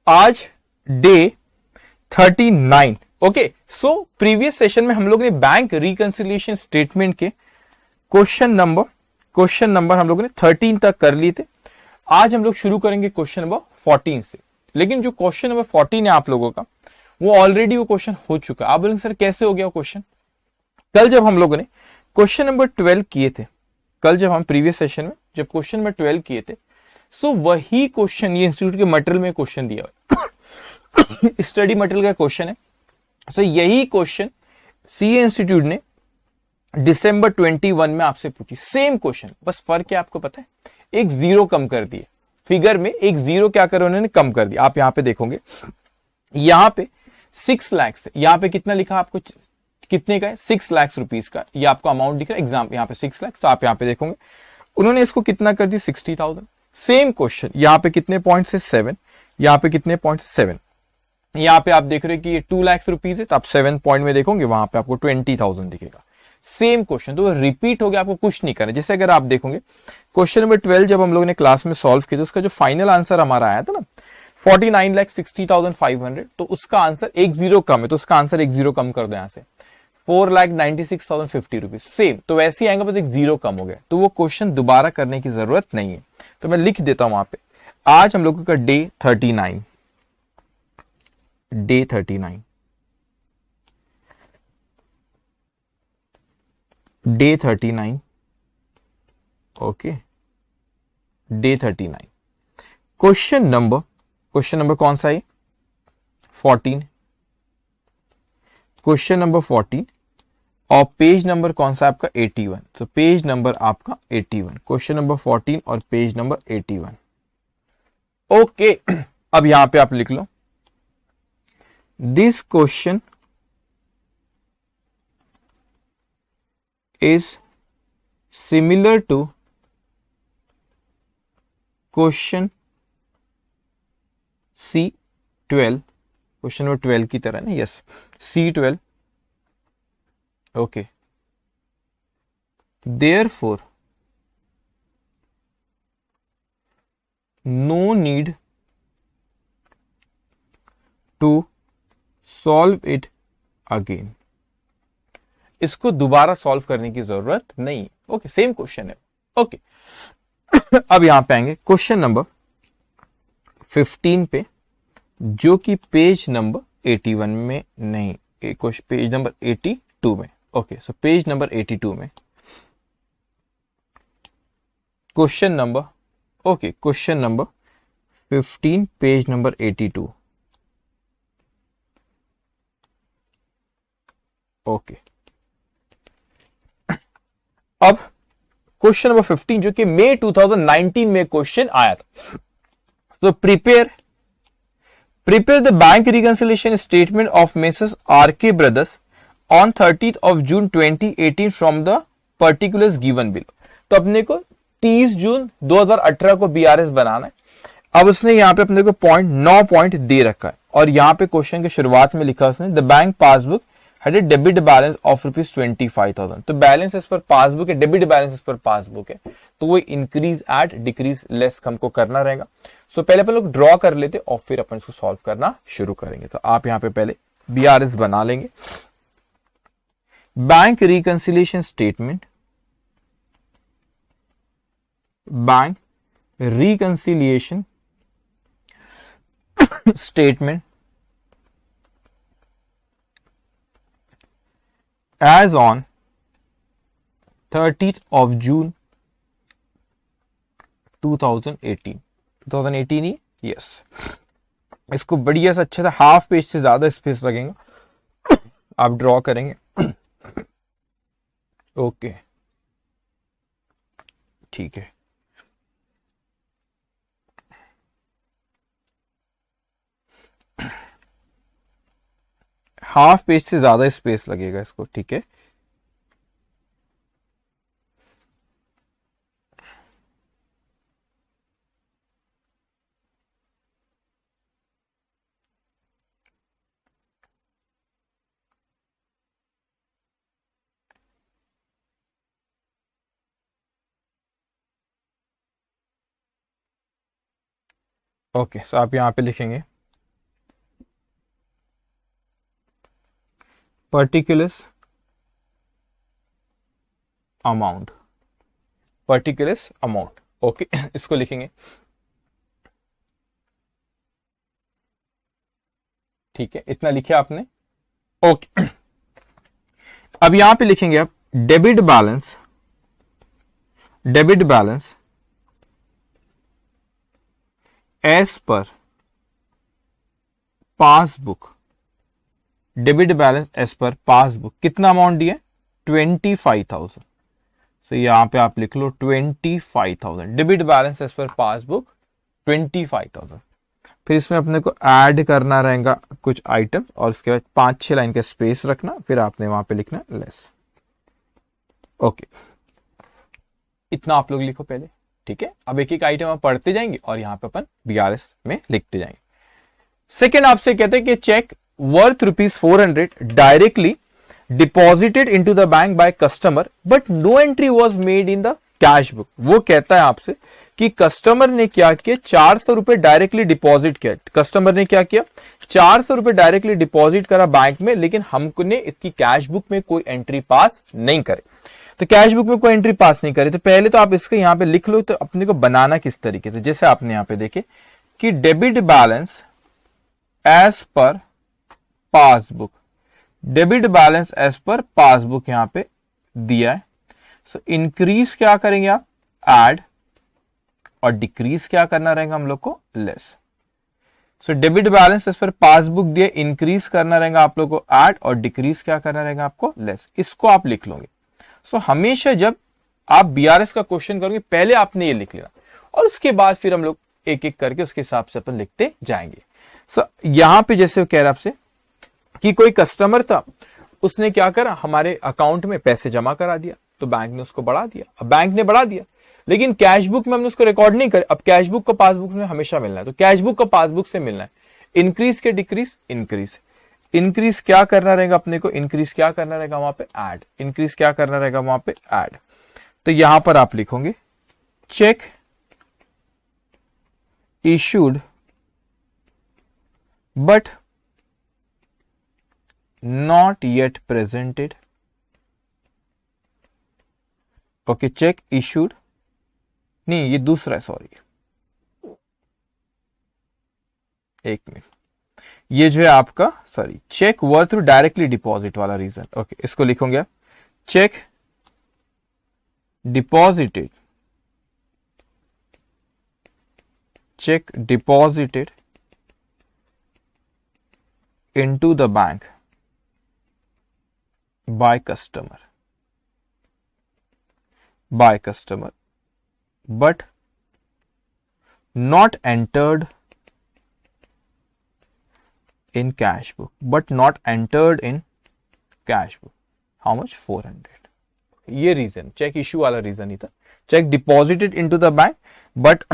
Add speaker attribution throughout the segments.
Speaker 1: आज day 39। Okay, so previous session में हम लोग ने बैंक रिकंसिलिएशन स्टेटमेंट के क्वेश्चन नंबर हम लोगों ने 13 तक कर लिए थे। आज हम लोग शुरू करेंगे क्वेश्चन नंबर 14 से। लेकिन जो क्वेश्चन नंबर 14 है आप लोगों का, वो ऑलरेडी वो क्वेश्चन हो चुका है। आप बोलेंगे सर कैसे हो गया क्वेश्चन? कल जब हम लोगों ने क्वेश्चन नंबर 12 किए थे, कल जब हम प्रीवियस सेशन में जब क्वेश्चन नंबर 12 किए थे, सो वही क्वेश्चन ये इंस्टीट्यूट के मटेरियल में क्वेश्चन दिया हुआ स्टडी मटेरियल का क्वेश्चन है। सो यही क्वेश्चन सीए इंस्टीट्यूट ने दिसंबर 21 में आपसे पूछी, सेम क्वेश्चन, बस फर्क क्या आपको पता है? एक जीरो कम कर दिए, फिगर में एक जीरो क्या करो उन्होंने कम कर दिया। आप यहां पे देखोगे, यहां पे 6 लाख से यहां पे कितना लिखा आपको, कितने का है? 6 लाख रुपीज का ये आपको अमाउंट दिख रहा है। एग्जाम यहां पे 6 लाख, तो आप यहां पे देखोगे उन्होंने इसको कितना कर दिया, 60,000। सेम क्वेश्चन यहां पे कितने पॉइंट से 7, यहां पे कितने पॉइंट से 7, यहां पे आप देख रहे हो कि ये 2 लाख रुपीज है, तो आप 7 पॉइंट में देखोगे वहां पे आपको 20,000 दिखेगा। सेम क्वेश्चन, तो रिपीट हो गया, आपको कुछ नहीं करना। जैसे अगर आप देखोगे क्वेश्चन नंबर 12 जब हम लोगों ने क्लास में सॉल्व किया, तो उसका जो फाइनल आंसर हमारा आया था ना 49,60,500, तो उसका आंसर एक जीरो कम है, तो उसका आंसर एक जीरो कम कर दो यहां से, 4,96,050 रुपीज। सेम, तो वैसे ही आएंगे, बस एक जीरो कम हो गया, तो वो क्वेश्चन दोबारा करने की जरूरत नहीं है। तो मैं लिख देता हूं वहां पे, आज हम लोगों का day 39, day 39, day 39, okay, day 39। Question number कौन सा है? 14। क्वेश्चन नंबर 14 और पेज नंबर कौन सा आपका? 81। तो पेज नंबर आपका 81, क्वेश्चन नंबर 14 और पेज नंबर 81। ओके, अब यहां पे आप लिख लो, this question is similar to question C12, question number 12 की तरह ना, yes, C12। Okay, therefore no need to solve it again, इसको दोबारा सॉल्व करने की जरूरत नहीं। ओके, सेम क्वेश्चन है। ओके, अब यहां पे आएंगे क्वेश्चन नंबर 15 पे, जो कि पेज नंबर 81 में नहीं, पेज नंबर 82 में। ओके, सो पेज नंबर 82 में question number, okay, question number 15 page number 82। Okay, अब क्वेश्चन नंबर 15 जो कि मई 2019 में क्वेश्चन आया था। तो prepare the bank reconciliation statement of messrs RK brothers on 30th of June 2018 from the particulars given below. तो अपने को 30 जून 2018 को बीआरएस बनाना है। अब उसने यहां पे अपने को 9 पॉइंट दे रखा है, और यहां पे क्वेश्चन के शुरुआत में लिखा उसने, the bank passbook had a debit balance of rupees 25,000। तो बैलेंस इस पर पासबुक है, डेबिट बैलेंस इस पर पासबुक है, तो वो इंक्रीज एड डिक्रीज लेस हमको करना रहेगा। सो पहले अपन लोग ड्रॉ कर लेते और फिर अपन इसको सॉल्व करना शुरू करेंगे। तो आप यहां पे पहले बीआरएस बना लेंगे, bank reconciliation statement, bank reconciliation statement as on 30th of June 2018 he, yes. इसको बढ़िया से अच्छे से हाफ पेज से ज्यादा स्पेस लगेगा, आप ड्रॉ करेंगे। ओके, ठीक है, हाफ पेज से ज्यादा स्पेस लगेगा इसको, ठीक है। ओके, सो आप यहां पे लिखेंगे particulars amount, particulars amount. Okay, इसको लिखेंगे, ठीक है, इतना लिखे आपने। ओके, अब यहां पे लिखेंगे आप debit balance, debit balance as per passbook, debit balance as per passbook कितना अमाउंट दिया, 25,000। तो यहां पे आप लिख लो 25,000 debit balance as per passbook 25,000। फिर इसमें अपने को ऐड करना रहेगा कुछ आइटम और उसके बाद 5-6 लाइन का स्पेस रखना, फिर आपने वहां पे लिखना लेस। ओके, इतना आप लोग लिखो पहले, ठीक है। अब एक एक आइटम आप पढ़ते जाएंगे और यहां पे अपन बीआरएस में लिखते जाएंगे। सेकेंड आपसे कहते हैं कि cheque worth ₹400 directly deposited into the bank by customer but no entry was made in the cash book. वो कहता है आपसे कि कस्टमर ने क्या किया, 400 रुपए डायरेक्टली डिपॉजिट किया। कस्टमर ने क्या किया, 400 रुपए डायरेक्टली डिपॉजिट करा बैंक में, लेकिन हमने इसकी कैश बुक में कोई एंट्री पास नहीं करे। तो कैश बुक में कोई एंट्री पास नहीं करे तो पहले तो आप इसको यहां पे लिख लो। तो अपने को बनाना किस तरीके से, जैसे आपने यहां पे देखे कि debit balance as per passbook, debit balance as per passbook यहां पे दिया है। सो इंक्रीज क्या करेंगे आप, ऐड, और डिक्रीज क्या करना रहेगा हम लोग को, less. So debit balance as per passbook दिए, इंक्रीज करना रहेगा आप लोग को ऐड, और डिक्रीज क्या करना रहेगा आपको, लेस। इसको आप लिख लोगे। सो हमेशा जब आप बीआरएस का क्वेश्चन करोगे पहले आपने ये लिख लेना और उसके बाद फिर हम लोग एक एक करके उसके हिसाब से अपन लिखते जाएंगे। सो यहां पे जैसे कह रहा आपसे कि कोई कस्टमर था, उसने क्या करा, हमारे अकाउंट में पैसे जमा करा दिया, तो बैंक ने उसको बढ़ा दिया। अब बैंक ने बढ़ा दिया लेकिन कैश बुक में हमने उसको रिकॉर्ड नहीं करे। अब कैश बुक का पासबुक में हमेशा मिलना है, तो कैश बुक का पासबुक से मिलना है। इंक्रीज के डिक्रीज, इंक्रीज, इंक्रीज क्या करना रहेगा अपने को, इंक्रीज क्या करना रहेगा वहां पे, ऐड, इंक्रीज क्या करना रहेगा वहां पे, ऐड। तो यहां पर आप लिखोगे check issued but not yet presented. Okay, check issued, नहीं ये दूसरा है, सॉरी, एक मिनट, ये जो है आपका, sorry, cheque worth through directly deposit वाला रीजन। ओके, इसको लिखोगे cheque deposited, cheque deposited into the bank by customer, but not entered in cash book, how much, 400। ये रीजन चेक इश्यू वाला रीजन ही था। Cheque deposited into the bank but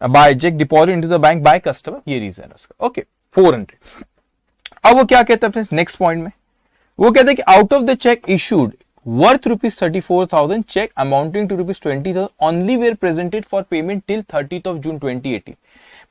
Speaker 1: by, cheque deposit into the bank by customer, ये reason है उसका। Okay, 400। अब वो क्या कहता है नेक्स्ट पॉइंट में, वो कहते हैं कि out of the cheque issued worth ₹34,000 cheque amounting to ₹20,000 only were presented for payment till 30th of June 2018।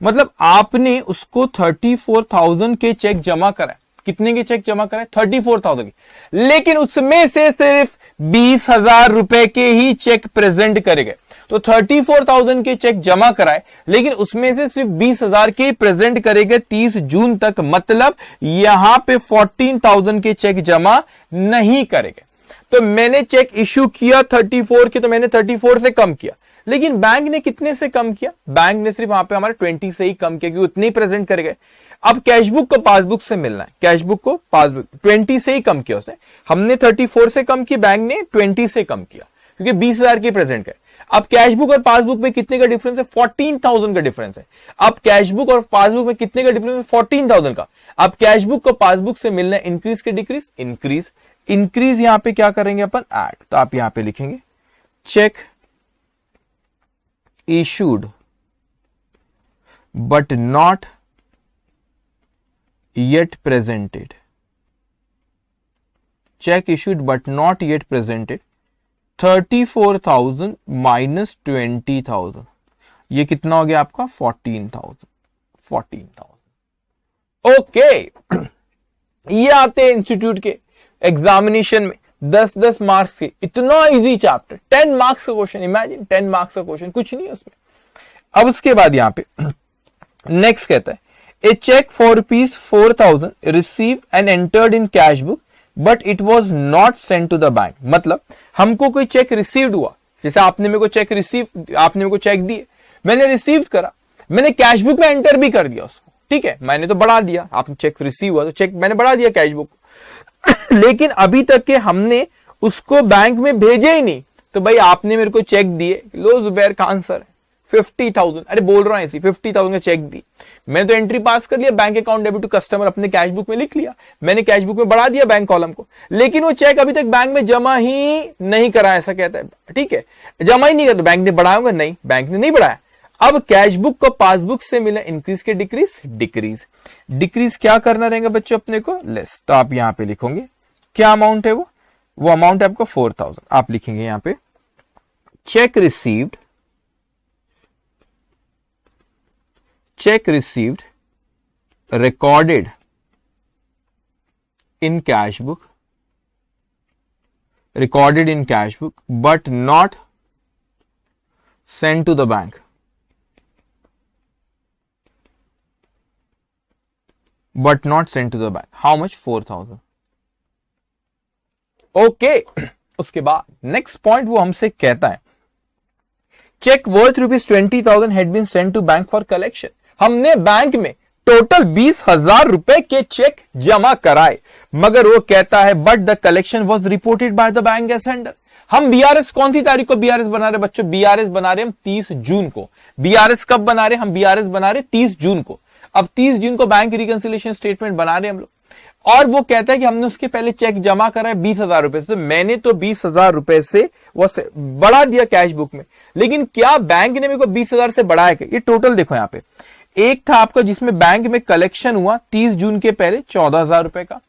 Speaker 1: मतलब आपने उसको 34,000 के चेक जमा कराए। कितने के चेक जमा कराए, 34,000 के, लेकिन उसमें से सिर्फ 20,000 रुपए के ही चेक प्रेजेंट करे गए। तो 34,000 के चेक जमा कराए लेकिन उसमें से सिर्फ 20,000 के प्रेजेंट करेंगे 30 जून तक। मतलब यहां पे 14,000 के चेक जमा नहीं करेंगे। तो मैंने चेक इश्यू किया 34 के, तो मैंने 34 से कम किया, लेकिन बैंक ने कितने से कम किया, बैंक ने सिर्फ वहां पे हमारे 20 से ही कम किया क्योंकि उतने ही प्रेजेंट कर गए। अब कैशबुक को पासबुक से मिलना है, कैशबुक को पासबुक 20 से ही कम किया उसने, हमने 34 से कम की, बैंक ने 20 से कम किया क्योंकि 20,000 के प्रेजेंट है। अब कैशबुक और पासबुक में कितने का डिफरेंस है, 14,000 का डिफरेंस है। अब कैशबुक और पासबुक में कितने का डिफरेंस है, 14,000 का। अब कैशबुक को पासबुक से मिलना है इंक्रीज के डिक्रीज, इंक्रीज, इंक्रीज यहां पे क्या करेंगे अपन, ऐड। तो आप यहां पे लिखेंगे check issued but not yet presented, check issued but not yet presented 34,000 minus 20,000, ये कितना हो गया आपका 14,000। ओके, ये आते हैं इंस्टीट्यूट के एग्जामिनेशन में 10-10 मार्क्स के, इतना इजी चैप्टर, 10 मार्क्स का क्वेश्चन, इमेजिन 10 मार्क्स का क्वेश्चन, कुछ नहीं है उसमें। अब उसके बाद यहां पे नेक्स्ट कहता है a cheque for ₹4,000 receive and entered in cash book but it was not send to the bank. मतलब हमको कोई चेक रिसीव्ड हुआ, जैसे आपने मेरे को चेक दिए, मैंने रिसीव करा, मैंने कैश बुक में एंटर भी कर दिया उसको, ठीक है, मैंने तो बढ़ा दिया, आपने चेक रिसीव हुआ तो चेक मैंने बढ़ा दिया कैश बुक लेकिन अभी तक के हमने उसको बैंक में भेजे ही नहीं। तो भाई आपने मेरे को चेक दिए, लो जुबैर का आंसर है 50,000, अरे बोल रहा हूं ऐसी 50,000 का चेक दी, मैं तो एंट्री पास कर लिया, bank account debit to customer अपने कैश बुक में लिख लिया, मैंने कैश बुक में बढ़ा दिया बैंक कॉलम को, लेकिन वो चेक अभी तक बैंक में जमा ही नहीं करा, ऐसा कहता है, ठीक है, जमा ही नहीं कर, बैंक ने बढ़ाया नहीं, बैंक ने नहीं बढ़ाया। अब कैश बुक को पासबुक से मिला इंक्रीज के डिक्रीज, डिक्रीज क्या करना रहेगा बच्चों अपने को, लेस। तो आप यहां पे लिखोगे क्या अमाउंट है, वो अमाउंट है आपका 4,000, आप लिखेंगे यहां पे check received recorded in cash book but not sent to the bank, how much, 4,000। Okay, उसके बाद नेक्स्ट पॉइंट वो हमसे कहता है cheque worth ₹20,000 had been sent to bank for collection. हमने बैंक में टोटल 20,000 रुपए के चेक जमा कराए, मगर वो कहता है but the collection was reported by the bank as sender. हम बीआरएस कौन सी तारीख को बीआरएस बना रहे बच्चों, बीआरएस बना रहे हम 30 जून को। बीआरएस कब बना रहे हम, बीआरएस बना रहे 30 जून को। अब 30 जून को बैंक रिकंसिलिएशन स्टेटमेंट बना रहे हम लोग, और वो कहता है कि हमने उसके पहले चेक जमा करा है 20,000 रुपए, तो मैंने तो 20,000 रुपए से वो बढ़ा दिया कैश बुक में, लेकिन क्या बैंक ने मेरे को 20,000 से बढ़ाया क्या? ये टोटल देखो यहाँ पे, एक था आपका जिसमें बैंक में कलेक्शन हुआ 30 जून के पहले 14,000 रुपए का,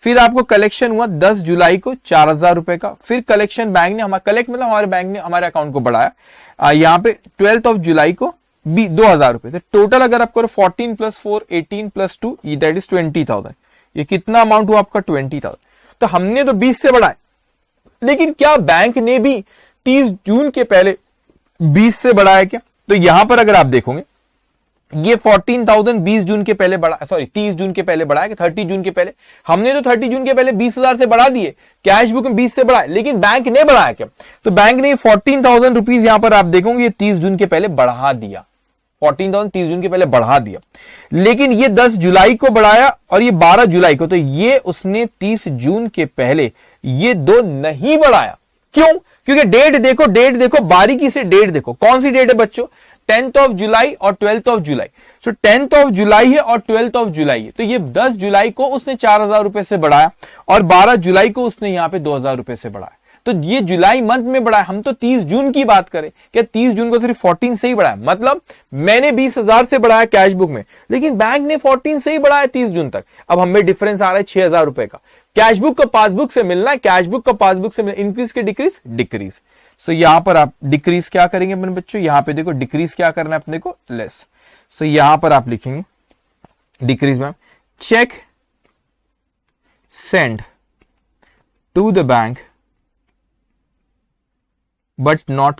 Speaker 1: फिर आपको कलेक्शन हुआ 10 जुलाई को 4,000 रुपए का, फिर कलेक्शन बैंक ने हमारे बैंक ने हमारे अकाउंट को बढ़ाया यहाँ पे 12 जुलाई को 2,000 रुपए। तो टोटल अगर आप करो 14 + 4 18 + 2 दैट इज 20,000। ये कितना अमाउंट हुआ आपका 20,000। तो हमने तो 20 से बढ़ाया, लेकिन क्या बैंक ने भी 30 जून के पहले 20 से बढ़ाया क्या? तो यहां पर अगर आप देखोगे ये 14,000 20 जून के पहले बढ़ा, सॉरी 30 जून के पहले बढ़ाया, 30 जून के पहले हमने तो 30 जून के पहले 20,000 से बढ़ा दिए, कैश बुक में 20 से बढ़ाया, लेकिन बैंक ने बढ़ाया क्या? तो बैंक ने 14,000 रुपीज यहां पर आप देखोगे ये 30 जून के पहले बढ़ा दिया, 14,000 30 जून के पहले बढ़ा दिया, लेकिन ये 10 जुलाई को बढ़ाया और ये 12 जुलाई को, तो ये उसने 30 जून के पहले ये दो नहीं बढ़ाया। क्यों? क्योंकि डेट देखो बारीकी से डेट देखो, कौन सी डेट है बच्चों, 10th जुलाई और 12th जुलाई। सो 10th जुलाई है और 12th जुलाई है, तो ये 10 जुलाई को उसने 4,000 रुपए से बढ़ाया और 12 जुलाई को उसने यहां पे 2,000 रुपए से बढ़ाया। तो ये जुलाई मंथ में बढ़ाया, हम तो 30 जून की बात करें, क्या 30 जून को सिर्फ 14 से ही बढ़ाया, मतलब मैंने 20,000 से बढ़ाया कैश बुक में, लेकिन बैंक ने 14 से ही बढ़ाया 30 जून तक। अब हमें डिफरेंस आ रहा है 6,000 रुपए का, कैश बुक का पासबुक से मिलना है, कैश बुक का पासबुक से मिलना, इंक्रीज के डिक्रीज। सो यहां पर आप डिक्रीज क्या करेंगे अपने बच्चों, यहां पे देखो डिक्रीज क्या करना है अपने को, लेस। सो यहां पर आप लिखेंगे डिक्रीज में cheque send to the bank but not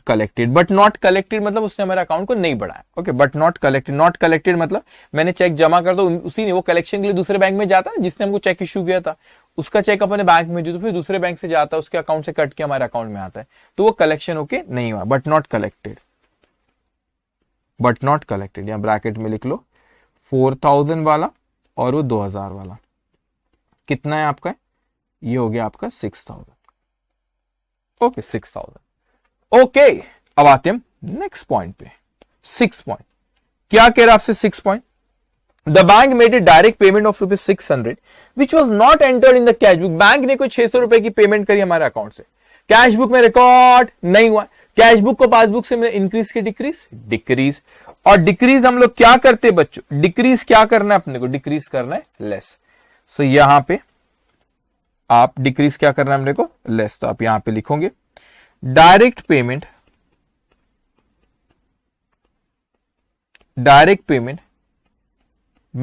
Speaker 1: collected मतलब उसने हमारे अकाउंट को नहीं बढ़ाया। ओके, बट नॉट कलेक्टेड मतलब मैंने चेक जमा कर दो, उसी ने वो कलेक्शन के लिए दूसरे बैंक में जाता है, जिसने हमको चेक इश्यू किया था उसका चेक अपने बैंक में दे, तो फिर दूसरे बैंक से जाता है, उसके अकाउंट से कट के हमारे अकाउंट में आता है, तो वो कलेक्शन होके नहीं हुआ, बट नॉट कलेक्टेड। यहां ब्रैकेट में लिख लो 4,000 वाला और वो 2,000 वाला कितना है आपका, ये हो गया आपका 6,000। ओके 6,000। ओके, अब आते हैं नेक्स्ट पॉइंट पे, 6 पॉइंट क्या कह रहा है आपसे 6 point, the bank made a direct payment of ₹600 which was not entered in the cash book. Bank ने कोई 600 रुपए की पेमेंट करी हमारे अकाउंट से, कैश बुक में रिकॉर्ड नहीं हुआ, कैश बुक को पासबुक से मिले इंक्रीज के डिक्रीज, और डिक्रीज हम लोग क्या करते हैं बच्चों, डिक्रीज क्या करना है अपने को, डिक्रीज करना है लेस। सो यहां पे आप डिक्रीज क्या करना है अपने को, लेस। तो आप यहां पे लिखोगे direct payment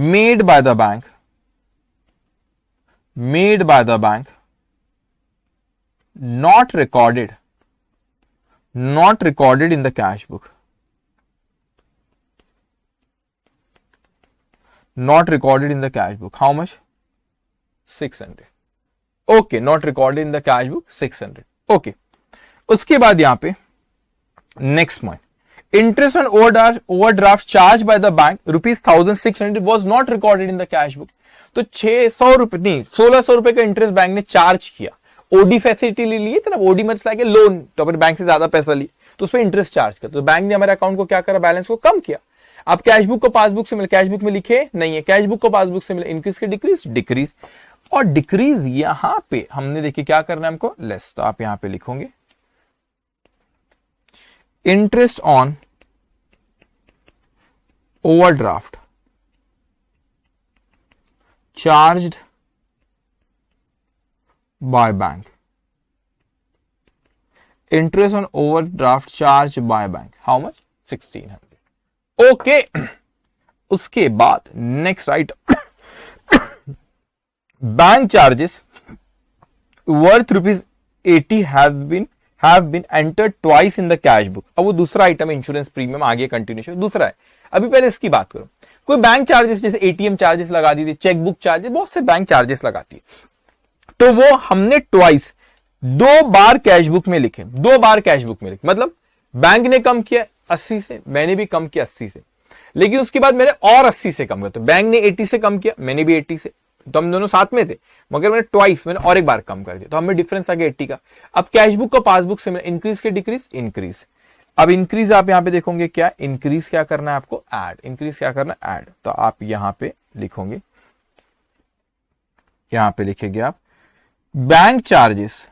Speaker 1: made by the bank not recorded in the cash book. Not recorded in the cash book. How much? 600. Okay, not recorded in the cash book, 600. Okay. उसके बाद यहां पे next point. Interest on overdraft charged by the bank rupees 1600 was not recorded in the cash book. तो 600 रुपए नहीं 1600 रुपए का interest bank ने चार्ज किया. ओडी फैसिलिटी ले लिए थे ना, ओडी मतलब कि लोन, तो अपने बैंक से ज्यादा पैसा लिए तो उस पर इंटरेस्ट चार्ज किया. तो बैंक ने हमारे अकाउंट को क्या करा, बैलेंस को कम किया. आप कैश बुक को पासबुक से मिले, कैश बुक में लिखे नहीं है, कैश बुक को पासबुक से मिले, इंक्रीज के डिक्रीज, डिक्रीज. और डिक्रीज यहां पे हमने देखिए क्या करना है हमको, लेस. तो आप यहां पे लिखोगे interest on overdraft charged by bank. Interest on overdraft charge by bank, how much, 1600. Okay. उसके बाद next item, bank charges worth ₹80 have been entered twice in the cash book. अब वो दूसरा आइटम है इंश्योरेंस प्रीमियम, आगे continuation दूसरा है. अभी पहले इसकी बात करो. कोई बैंक चार्जेस जैसे एटीएम चार्जेस लगा दी थी, चेकबुक चार्जेस, बहुत से बैंक चार्जेस लगाती है, तो वो हमने ट्वाइस, 2 बार कैश बुक में लिखे, 2 बार कैश बुक में लिखे. मतलब बैंक ने कम किया 80 से, मैंने भी कम किया 80 से, लेकिन उसके बाद मैंने और 80 से कम किया. तो बैंक ने 80 से कम किया, मैंने भी 80 से, तो हम दोनों साथ में थे, मगर मैंने ट्वाइस, मैंने और एक बार कम कर दिया, तो हमें डिफरेंस आ गया 80 का. अब कैश बुक को पासबुक से मिला, इंक्रीज के डिक्रीज, इंक्रीज. अब इंक्रीज आप यहां पे देखोगे क्या, इंक्रीज क्या करना है आपको, ऐड. इंक्रीज क्या करना है, ऐड. तो आप यहां पे लिखोगे, यहां पे लिखेंगे आप bank charges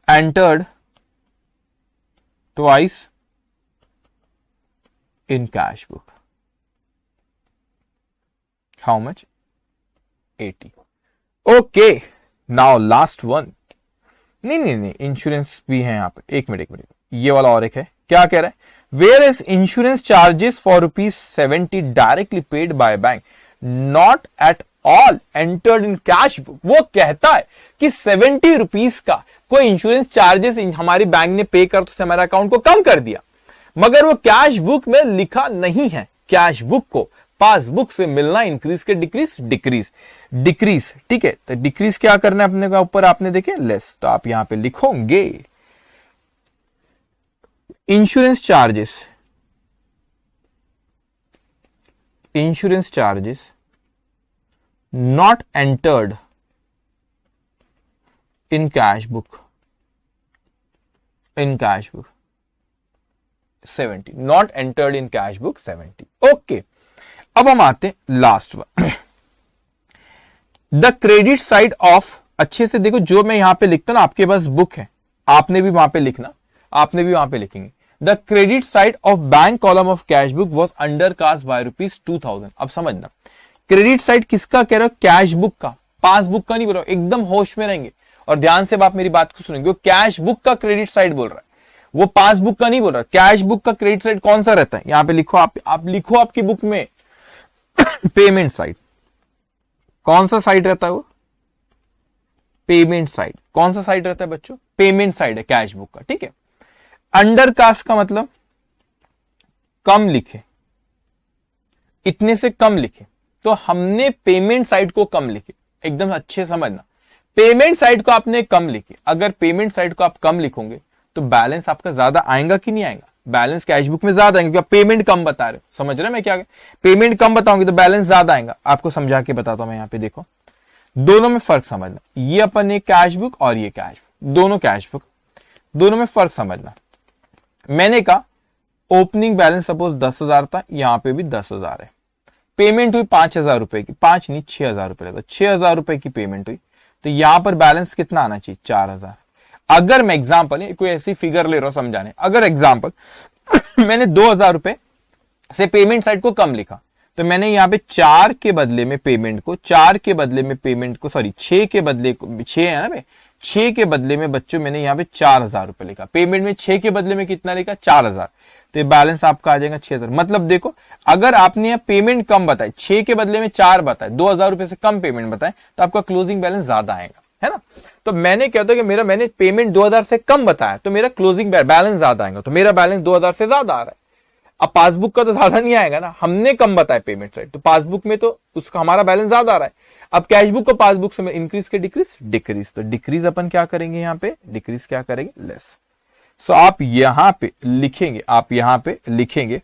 Speaker 1: entered twice in cash book. How much? 80. Okay. Now last one. नहीं, इंश्योरेंस भी है यहाँ पे. एक मिनट, ये वाला और एक है. क्या कह रहा है, whereas insurance charges for ₹70 directly paid by bank, not at all entered in cash book. वो कहता है कि 70 रुपीस का कोई इंश्योरेंस चार्जेस हमारी बैंक ने पे कर, तो हमारे अकाउंट को कम कर दिया, मगर वो कैश बुक में लिखा नहीं है. कैश बुक को पासबुक से मिलना, इंक्रीज के डिक्रीज, डिक्रीज, डिक्रीज. ठीक है, तो डिक्रीज क्या करना है अपने का, ऊपर आपने देखे लेस. तो आप यहां पे लिखोगे insurance charges not entered in cash book 70, not entered in cash book 70. Okay. अब हम आते हैं last one, the credit side of. अच्छे से देखो, जो मैं यहां पे लिखता ना, आपके पास बुक है, आपने भी वहां पे लिखना, आपने भी वहां पे लिखेंगे. The credit side of bank column of cash book was under cast by ₹2000. अब समझना, क्रेडिट साइड किसका कह रहा हो, कैश बुक का, पासबुक का नहीं बोल रहा. एकदम होश में रहेंगे और ध्यान से आप मेरी बात को सुनेंगे. वो कैश बुक का क्रेडिट साइड बोल रहा है, वो पासबुक का नहीं बोल रहा. कैश बुक का क्रेडिट साइड कौन सा रहता है, यहां पे लिखो, आप लिखो आपकी बुक में पेमेंट साइड. कौन सा साइड रहता है वो, पेमेंट साइड. कौन सा साइड रहता है बच्चों, पेमेंट साइड है कैश बुक का. ठीक है. अंडर कास्ट का मतलब कम लिखे, इतने से कम लिखे, तो हमने पेमेंट साइड को कम लिखे. एकदम अच्छे समझना, पेमेंट साइड को आपने कम लिखे. अगर पेमेंट साइड को आप कम लिखोगे तो बैलेंस आपका ज्यादा आएगा कि नहीं आएगा, बैलेंस कैश बुक में ज्यादा आएंगे, क्योंकि पेमेंट कम बता रहे हो. समझ रहे मैं क्या, पेमेंट कम बताऊंगी तो बैलेंस ज्यादा आएगा. आपको समझा के बताता हूं मैं. यहां पे देखो, दोनों में फर्क समझना. ये अपन एक कैश बुक और ये कैश बुक, दोनों कैश बुक, दोनों में फर्क समझना. मैंने कहा ओपनिंग बैलेंस सपोज 10,000 था, यहां पे भी 10,000 है. पेमेंट हुई 5,000 रुपए की, 5 नहीं 6,000 रुपए लगता, 6,000 रुपए की पेमेंट हुई, तो यहां पर बैलेंस कितना आना चाहिए, 4,000. अगर मैं एग्जांपल, कोई ऐसी फिगर ले रहा हूं समझाने, अगर एग्जांपल मैंने 2,000 रुपए से पेमेंट साइड को कम लिखा, तो मैंने यहां पे 4 के बदले में पेमेंट को, 6 के बदले में 6 है ना भाई, 6 के बदले में बच्चों मैंने यहां पे 4,000 रुपए लिखा. पेमेंट में 6 के बदले में कितना लिखा, 4,000. तो ये बैलेंस आपका आ जाएगा 6,000। मतलब देखो, अगर आपने यहाँ पेमेंट कम बताए, 6 के बदले में 4 बताए, 2,000 रुपए से कम पेमेंट बताए, तो आपका क्लोजिंग बैलेंस ज्यादा आएगा, है ना। तो मैंने कहता हूं कि मैंने पेमेंट 2,000 से कम बताया, तो मेरा क्लोजिंग बैलेंस ज्यादा आएगा, तो मेरा बैलेंस 2,000 से ज्यादा आ रहा है। अब पासबुक का तो ज्यादा नहीं आएगा ना, हमने कम बताया पेमेंट, राइट, तो पासबुक में तो उसका हमारा बैलेंस ज्यादा आ रहा है। अब कैशबुक को पासबुक से इंक्रीज के डिक्रीज, डिक्रीज, तो डिक्रीज अपन क्या करेंगे यहाँ पे, डिक्रीज क्या करेंगे, लेस। सो आप यहां पे लिखेंगे, आप यहां पे लिखेंगे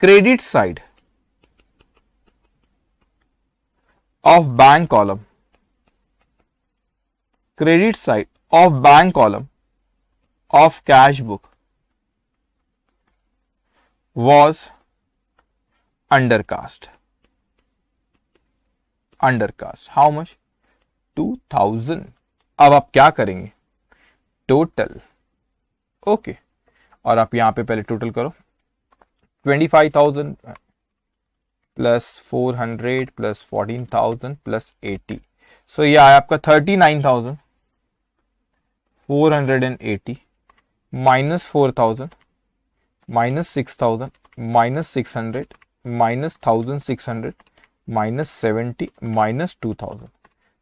Speaker 1: credit side of bank column, credit side of bank column of cash book was undercast. Undercast. How much? 2,000. अब आप क्या करेंगे, टोटल, ओके, और आप यहां पे पहले टोटल करो, 25,000 प्लस 400 प्लस 14,000 प्लस 80, सो ये आया आपका 39,480 minus 4,000 minus 6,000 minus 600 minus 1,600 minus 70 minus 2,000,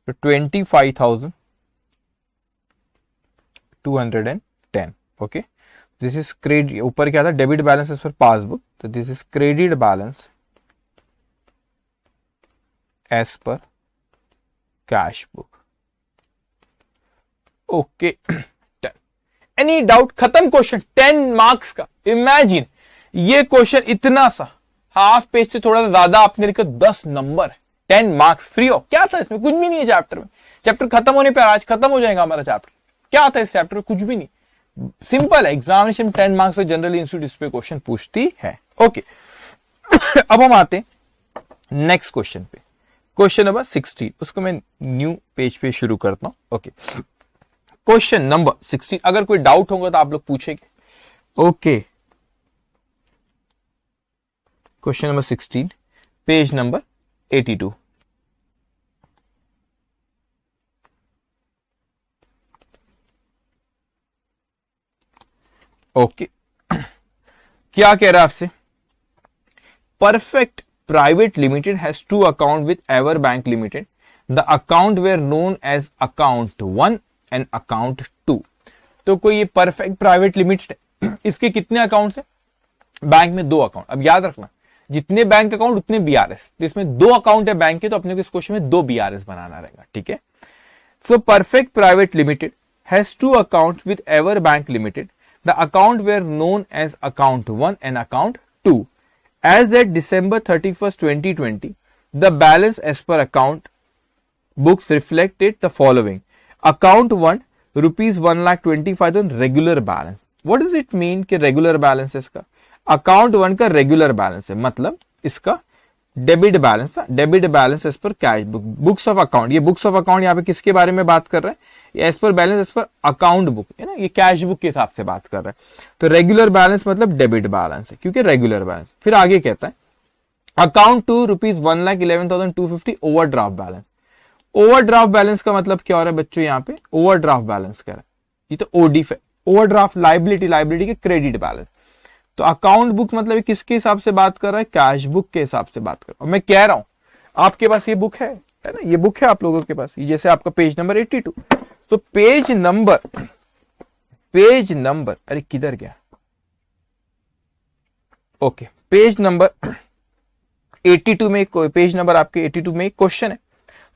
Speaker 1: तो 25,210। ओके, दिस इज क्रेडिट, ऊपर क्या था, debit balance is for passbook, तो this is credit balance as per cash book. Okay, any doubt, खत्म क्वेश्चन, 10 मार्क्स का। इमेजिन ये क्वेश्चन इतना सा, हाफ पेज से थोड़ा सा ज्यादा आपने लिखा, 10 नंबर, 10 मार्क्स फ्री ऑफ। क्या था इसमें, कुछ भी नहीं है चैप्टर में, चैप्टर खत्म होने पे आज खत्म हो जाएगा हमारा चैप्टर। क्या था इस चैप्टर में, कुछ भी नहीं, सिंपल है। एग्जामिनेशन 10 मार्क्स से जनरली इंस्टीट्यूट इस पे क्वेश्चन पूछती है। ओके, अब हम आते हैं नेक्स्ट क्वेश्चन पे, क्वेश्चन नंबर 16, उसको मैं न्यू पेज पे शुरू करता हूं। ओके, क्वेश्चन नंबर 16, अगर कोई डाउट होगा तो आप लोग पूछेंगे। Okay, question number 16, page number 82। Okay, क्या कह रहा है आपसे, Perfect Private Limited has two account with Ever Bank Limited, the account were known as account 1 and account 2। तो कोई ये परफेक्ट प्राइवेट लिमिटेड है, इसके कितने अकाउंट्स हैं, बैंक में 2 अकाउंट। अब याद रखना, जितने बैंक अकाउंट उतने बीआरएस, तो इसमें 2 अकाउंट है बैंक के, तो अपने को इस क्वेश्चन में 2 बीआरएस बनाना रहेगा, ठीक है। So Perfect Private Limited has 2 account with Ever Bank Limited, the account were known as account 1 and account 2। As at December 31st, 2020, the balance as per account books reflected the following: Account 1, rupees 1,25,000 regular balance. What does it mean कि regular balance इसका? Account 1 का regular balance है, मतलब इसका debit balance था, debit balance as per cash book, books of account. ये books of account यहाँ पे किसके बारे में बात कर रहा है, as per balance as per account book है ना, ये कैश बुक के हिसाब से बात कर रहा है। तो रेगुलर बैलेंस मतलब डेबिट बैलेंस है, क्योंकि रेगुलर बैलेंस। फिर आगे कहता है account 2, rupees 1,11,250 overdraft balance. Overdraft balance का मतलब क्या हो रहा है बच्चों, यहाँ पे ओवरड्राफ्ट बैलेंस कह रहा है, ये तो ओडीफ है, ओवरड्राफ्ट लाइबिलिटी, लाइबिलिटी के क्रेडिट बैलेंस। तो अकाउंट बुक मतलब किसके हिसाब से बात कर रहा है, कैश बुक के हिसाब से बात कर रहा हूं। मैं कह रहा हूं आपके पास ये बुक है ना, ये बुक है आप लोगों के पास, ये जैसे आपका पेज नंबर 82, तो पेज नंबर अरे किधर गया, ओके, पेज नंबर 82 में, पेज नंबर आपके 82 में एक क्वेश्चन है।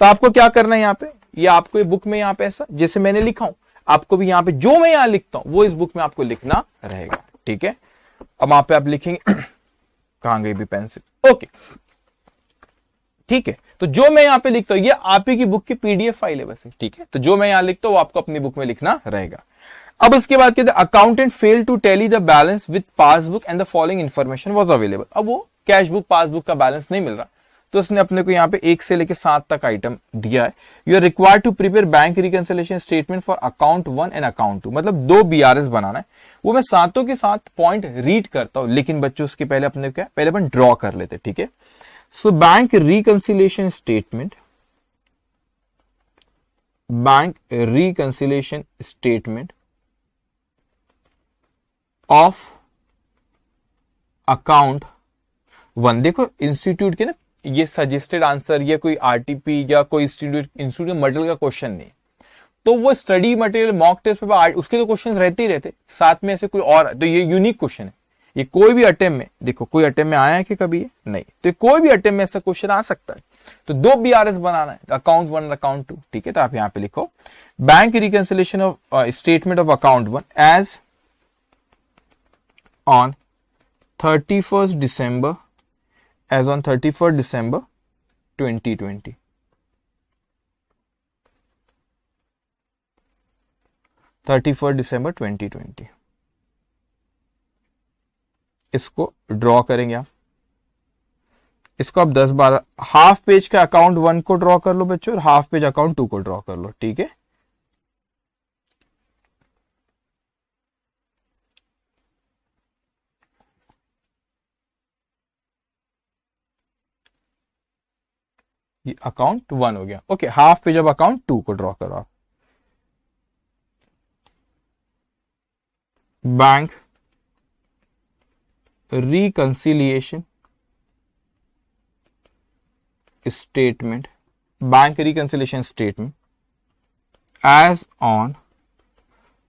Speaker 1: तो आपको क्या करना है, यहाँ पे ये आपको बुक में यहाँ पे ऐसा जैसे मैंने लिखा हूं, आपको भी यहाँ पे जो मैं यहाँ लिखता हूं वो इस बुक में आपको लिखना रहेगा, ठीक है। अब वहां पे आप लिखेंगे कहां गई भी पेंसिल, ओके, ठीक है। तो जो मैं यहां पे लिखता हूं ये आप ही की बुक की पीडीएफ फाइल है बस, ठीक है। तो जो मैं यहां लिखता हूं वो आपको अपनी बुक में लिखना रहेगा। अब उसके बाद कहते हैं accountant fail to tally the balance with passbook and the following information was available. अब वो कैश बुक पासबुक का बैलेंस नहीं मिल रहा, तो उसने अपने को यहाँ पे 1 से लेकर 7 तक आइटम दिया है। You are required to prepare bank reconciliation statement for account 1 and account 2, मतलब 2 बीआरएस बनाना है। वो मैं सातों के साथ पॉइंट रीड करता हूं, लेकिन बच्चों उसके पहले अपने क्या, पहले अपन ड्रॉ कर लेते, ठीक है। So bank reconciliation statement, bank reconciliation statement of account 1। देखो इंस्टीट्यूट के ना ये सजेस्टेड आंसर या कोई आरटीपी या कोई इंस्टीट्यूट मटेरियल का क्वेश्चन नहीं, तो वो study material mock test paper उसके तो क्वेश्चन रहते ही रहते, साथ में ऐसे कोई और, तो ये यूनिक क्वेश्चन है। ये कोई भी अटेम्प्ट में, देखो कोई अटेम्प्ट में आया है कि कभी ये नहीं, तो कोई भी अटेम्प्ट में ऐसा क्वेश्चन आ सकता है। तो 2 BRS बनाना है, अकाउंट 1 और अकाउंट 2, ठीक है। तो आप यहां पे लिखो bank reconciliation of statement of account 1 as on 31st December, as on 31st December 2020। 31st December 2020 इसको ड्रॉ करेंगे आप। इसको आप 10-12 हाफ पेज का अकाउंट 1 को ड्रॉ कर लो बच्चों, और हाफ पेज अकाउंट 2 को ड्रॉ कर लो, ठीक है। ये अकाउंट 1 हो गया, okay. Half page of account 2 को ड्रॉ करो आप। Bank reconciliation statement, bank reconciliation statement as on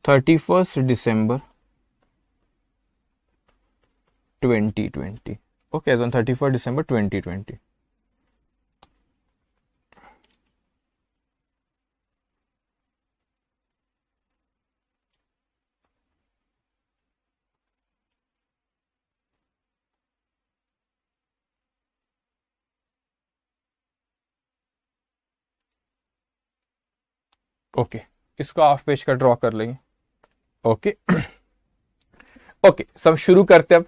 Speaker 1: 31st December 2020, okay, as on 31st December 2020। Okay, इसको हाफ पेज का ड्रॉ कर लेंगे, ओके। ओके, सब शुरू करते अब।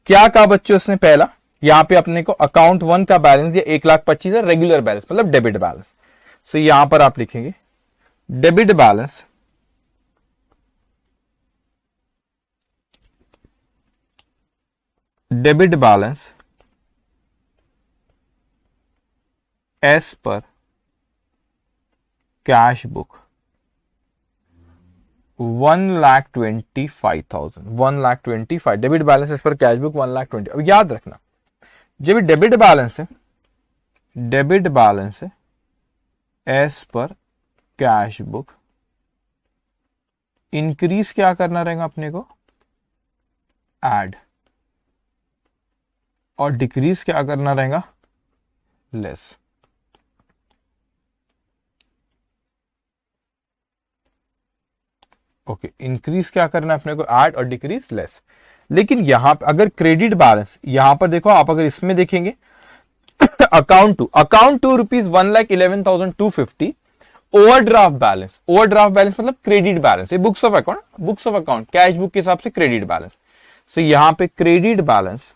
Speaker 1: क्या कहा बच्चों उसने पहला, यहां पे अपने को अकाउंट 1 का बैलेंस दिया 1,25,000 है, रेगुलर बैलेंस मतलब डेबिट बैलेंस। सो यहां पर आप लिखेंगे debit balance as per cash book 1,25,000, 1,25,000 debit balance as per cash book 1,20,000। अब याद रखना, जब डेबिट बैलेंस है as per cash book, increase क्या करना रहेगा अपने को, ऐड, और डिक्रीज क्या करना रहेगा, लेस। ओके, इंक्रीज क्या करना है अपने को, ऐड, और डिक्रीज लेस। लेकिन यहां पर अगर क्रेडिट बैलेंस, यहां पर देखो आप, अगर इसमें देखेंगे अकाउंट 2 रुपीज 1,11,250, ओवरड्राफ्ट बैलेंस मतलब क्रेडिट बैलेंस, ये books of account cash book के हिसाब से क्रेडिट बैलेंस। सो यहां पे credit balance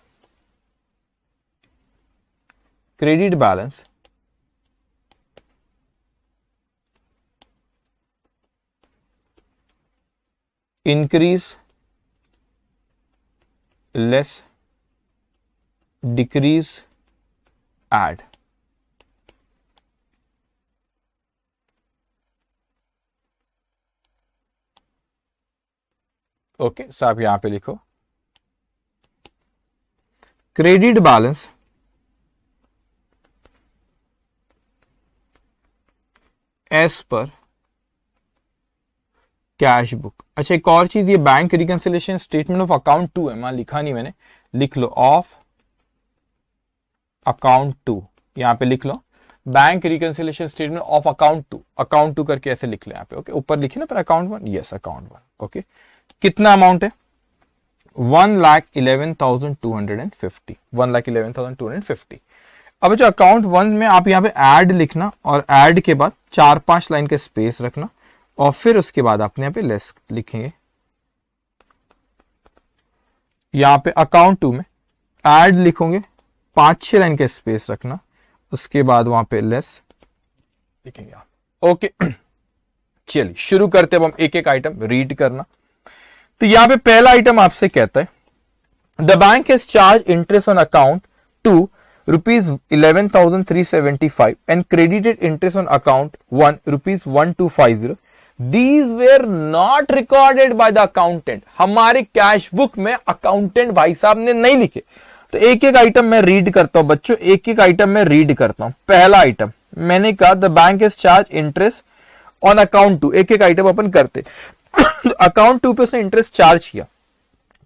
Speaker 1: increase, less, decrease, add. Okay, so आप यहां पे लिखो credit balance as per cash book. अच्छा, एक और चीज, ये bank reconciliation statement of account 2 है, मान लिखा नहीं मैंने, लिख लो ऑफ अकाउंट 2, यहां पे लिख लो bank reconciliation statement of account 2 करके ऐसे लिख ले यहाँ पे, ओके। ऊपर लिखे ना पर अकाउंट 1, यस अकाउंट 1, ओके। कितना अमाउंट है, 1,11,250, 1,11,250। अब जो अकाउंट 1 में आप यहाँ पे ऐड लिखना, और ऐड के बाद 4-5 लाइन के स्पेस रखना, और फिर उसके बाद आपने यहाँ पे लेस लिखेंगे। यहाँ पे अकाउंट 2 में ऐड लिखोगे, 5-6 लाइन के स्पेस रखना, उसके बाद वहां पे लेस लिखेंगे आप, ओके। चलिए शुरू करते हैं, अब हम एक एक आइटम रीड करना। तो यहां पे पहला आइटम आपसे कहता है the bank has charge interest on account 2 rupees 11,375 and credited interest on account 1 rupees 1,250 these were not recorded by the accountant. हमारे कैश बुक में अकाउंटेंट भाई साहब ने नहीं लिखे। तो एक एक आइटम मैं रीड करता हूं बच्चों, एक एक आइटम मैं रीड करता हूं। पहला आइटम मैंने कहा the bank is charge interest on account two. एक एक आइटम अपन करते। अकाउंट टू पे उसने इंटरेस्ट चार्ज किया,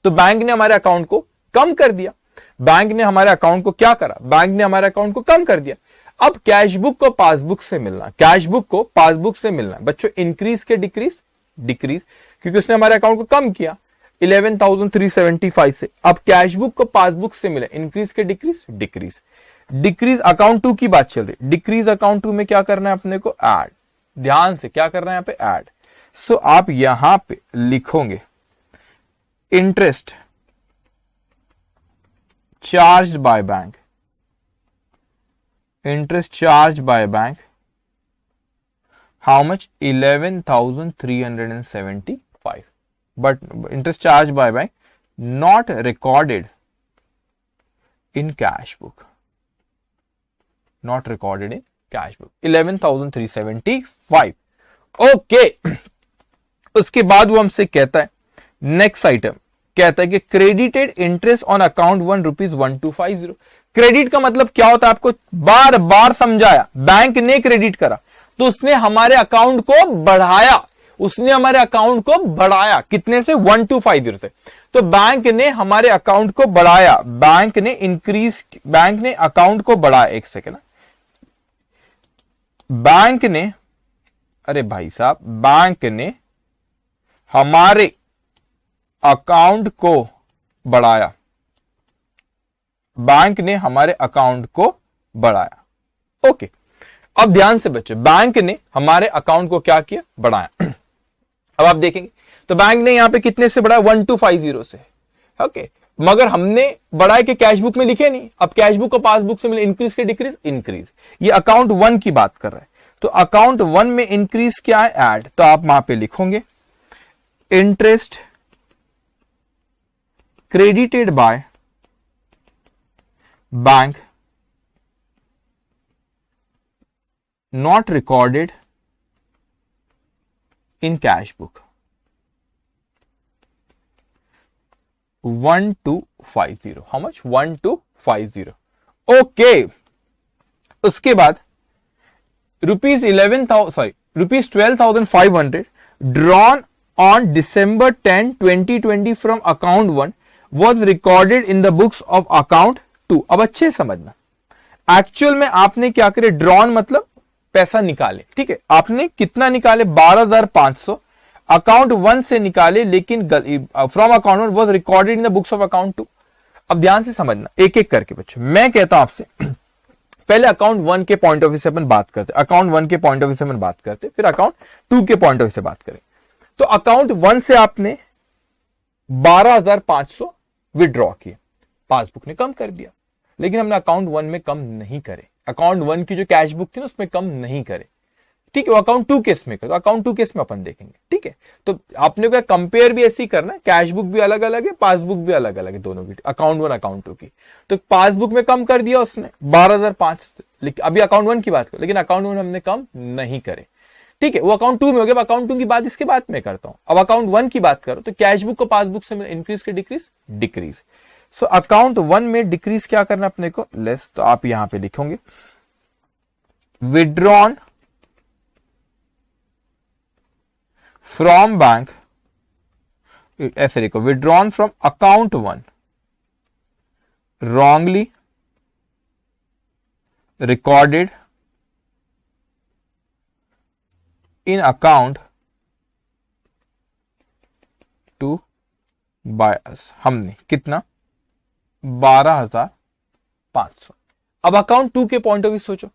Speaker 1: तो बैंक ने हमारे अकाउंट को कम कर दिया। बैंक ने हमारे अकाउंट को क्या करा, बैंक ने हमारे अकाउंट को कम कर दिया। अब कैश बुक को पासबुक से मिलना, कैश बुक को पासबुक से मिलना बच्चों, इंक्रीज के डिक्रीज, डिक्रीज, क्योंकि उसने हमारे अकाउंट को कम किया 11,375 से। अब कैश बुक को पासबुक से मिला, इंक्रीज के decrease, decrease, decrease account two की बात चल रही। डिक्रीज अकाउंट टू में क्या करना है अपने को, ऐड। ध्यान से क्या करना है यहां पे, ऐड। सो आप यहां पे लिखोगे interest charged by bank, interest charged by bank, how much, 11,375, but interest charged by bank not recorded in cash book, not recorded in cash book, 11,375. okay. उसके बाद वो हमसे कहता है नेक्स्ट आइटम, कहता है कि credited interest on account 1 rupees 1250। Credit का मतलब क्या होता है आपको बार बार समझाया। बैंक ने क्रेडिट करा तो उसने हमारे अकाउंट को बढ़ाया, उसने हमारे अकाउंट को बढ़ाया कितने से, 1250 से। तो बैंक ने हमारे अकाउंट को बढ़ाया, बैंक ने इंक्रीज, बैंक ने अकाउंट को बढ़ाया। एक सेकेंड, बैंक ने, अरे भाई साहब, बैंक ने हमारे अकाउंट को बढ़ाया, बैंक ने हमारे अकाउंट को बढ़ाया। ओके, अब ध्यान से बच्चों, बैंक ने हमारे अकाउंट को क्या किया, बढ़ाया। अब आप देखेंगे तो बैंक ने यहां पे कितने से बढ़ाया, 1250 से। ओके, मगर हमने बढ़ाए के कैश बुक में लिखे नहीं। अब कैश बुक को पासबुक से मिले, इंक्रीज के डिक्रीज, इंक्रीज। ये अकाउंट 1 की बात कर रहा है, तो अकाउंट 1 में इंक्रीज क्या है, ऐड। तो आप वहां पे लिखोगे interest credited by bank not recorded in cash book, 1250। how much, 1250। Okay, उसके बाद rupees 12,500 drawn on December 10, 2020 from account 1 was recorded in the books of account 2। अब अच्छे समझना, एक्चुअल में आपने क्या करे, ड्रॉन मतलब पैसा निकाले, ठीक है। आपने कितना निकाले, 12,500 अकाउंट 1 से निकाले, लेकिन from account 1 was recorded in the books of account 2। अब ध्यान से समझना एक एक करके बच्चों, मैं कहता हूं आपसे पहले अकाउंट 1 के पॉइंट ऑफ व्यू से अपन बात करते, अकाउंट 1 के पॉइंट ऑफ व्यू से अपन बात करते, फिर अकाउंट 2 के पॉइंट ऑफ व्यू से बात करें। तो अकाउंट 1 से आपने 12,500 विड्रॉ किए, पासबुक ने कम कर दिया, लेकिन हमने अकाउंट 1 में कम नहीं करे। अकाउंट 1 की जो कैश बुक थी ना उसमें कम नहीं करे, ठीक है। वो अकाउंट 2 केस में करे, तो अकाउंट 2 केस में अपन देखेंगे, ठीक है। तो आपने को कंपेयर भी ऐसे ही करना है, कैश बुक भी अलग अलग है, पासबुक भी अलग अलग है, दोनों की, अकाउंट 1 अकाउंट 2 की। तो पासबुक में कम कर दिया उसने 12,500, अभी अकाउंट 1 की बात करो, लेकिन अकाउंट 1 हमने कम नहीं करे, ठीक है। वो अकाउंट 2 में हो गया, अकाउंट 2 की बात इसके बाद में करता हूं। अब अकाउंट 1 की बात करो तो कैश बुक को पासबुक से इंक्रीज के डिक्रीज, डिक्रीज। सो अकाउंट 1 में डिक्रीज क्या करना अपने को, लेस। तो आप यहां पे लिखोगे विड्रॉन फ्रॉम बैंक, ऐसे लिखो, withdrawn from account 1 wrongly recorded in account to by us। हमने कितना, 12,500। अब अकाउंट 2 के पॉइंट ऑफ व्यू सोचो,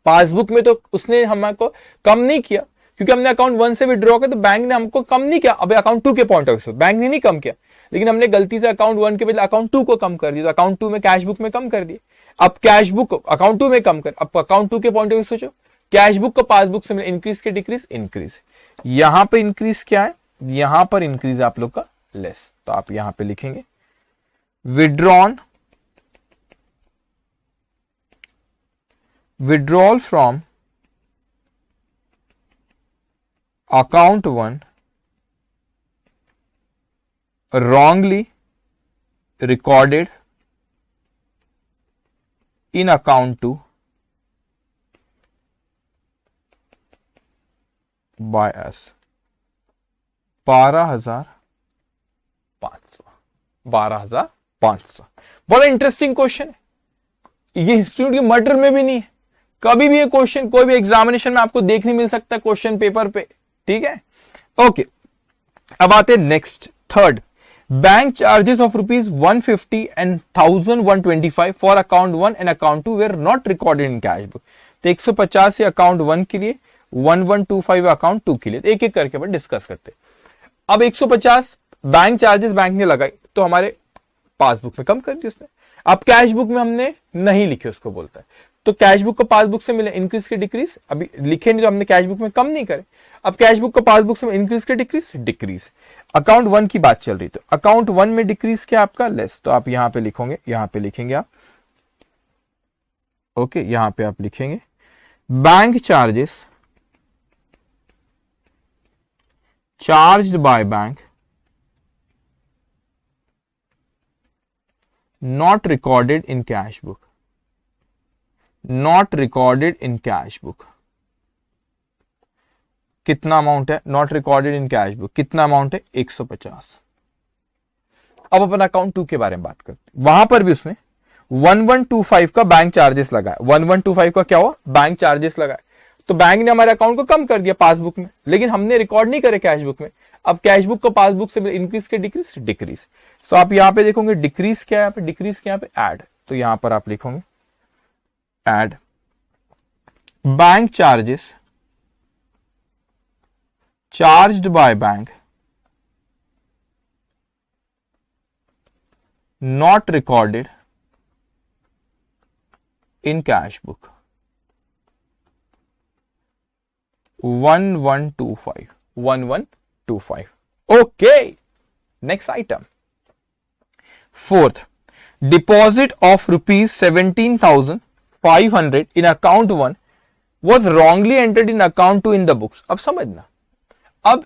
Speaker 1: पासबुक में तो उसने हमको कम नहीं किया, क्योंकि हमने अकाउंट 1 से विड्रॉ किया, तो बैंक ने हमको कम नहीं किया। अब अकाउंट 2 के पॉइंट ऑफ व्यू से बैंक ने नहीं कम किया, लेकिन हमने गलती से अकाउंट 1 के बदले अकाउंट 2 को कम कर दिया, तो अकाउंट 2 में कैश बुक में कम कर दिए। अब कैश बुक अकाउंट 2 में कम कर, अब अकाउंट 2 के पॉइंट ऑफ व्यू सोचो, कैश बुक को पासबुक से मिले, इंक्रीज के डिक्रीज, इंक्रीज। यहां पर इंक्रीज क्या है, यहां पर इंक्रीज आप लोग का लेस। तो आप यहां पे लिखेंगे withdrawn, withdrawal from account 1 wrongly recorded in account 2 by us 12,500 बड़ा इंटरेस्टिंग क्वेश्चन है ये, हिस्ट्री के मर्डर में भी नहीं है, कभी भी ये क्वेश्चन कोई भी एग्जामिनेशन में आपको देखने मिल सकता है क्वेश्चन पेपर पे, ठीक है। ओके, अब आते हैं next third, bank charges of ₹150 and 1,125 for account 1 and account 2 were not recorded in cash book. तो 150 अकाउंट 1 के लिए, 1125 अकाउंट 2 के लिए, एक एक करके अपन डिस्कस करते हैं। अब 150 बैंक चार्जेस बैंक ने लगाई तो हमारे पासबुक में कम कर दी उसने, अब कैश बुक में हमने नहीं लिखे उसको बोलता है, तो कैश बुक को पासबुक से मिले इंक्रीज के डिक्रीज, अभी लिखे नहीं तो हमने कैश बुक में कम नहीं करे, अब कैश बुक को पासबुक से इंक्रीज के डिक्रीज, डिक्रीज। अकाउंट 1 की बात चल रही, तो अकाउंट 1 में डिक्रीज क्या आपका लेस, तो आप यहां पे लिखोगे, यहां पे लिखेंगे आप, ओके, यहां पे आप लिखेंगे bank charges charged by bank not recorded in cash book, not recorded in cash book। कितना अमाउंट है not recorded in cash book, कितना अमाउंट है 150। अब अपन अकाउंट 2 के बारे में बात करते हैं, वहां पर भी उसने 1125 का बैंक चार्जेस लगाया, 1125 का क्या हुआ बैंक चार्जेस लगाया, तो बैंक ने हमारे अकाउंट को कम कर दिया पासबुक में, लेकिन हमने रिकॉर्ड नहीं करे कैश बुक में। अब कैश बुक को पासबुक से इंक्रीज के डिक्रीज, डिक्रीज। सो आप यहां पे देखोगे डिक्रीज क्या है, यहाँ पे डिक्रीज क्या, यहाँ पे ऐड, तो यहां पर आप लिखोगे add bank charges charged by bank not recorded in cash book 1125। Okay, next item fourth, deposit of ₹17,500 in account 1 was wrongly entered in account 2 in the books. अब समझना, अब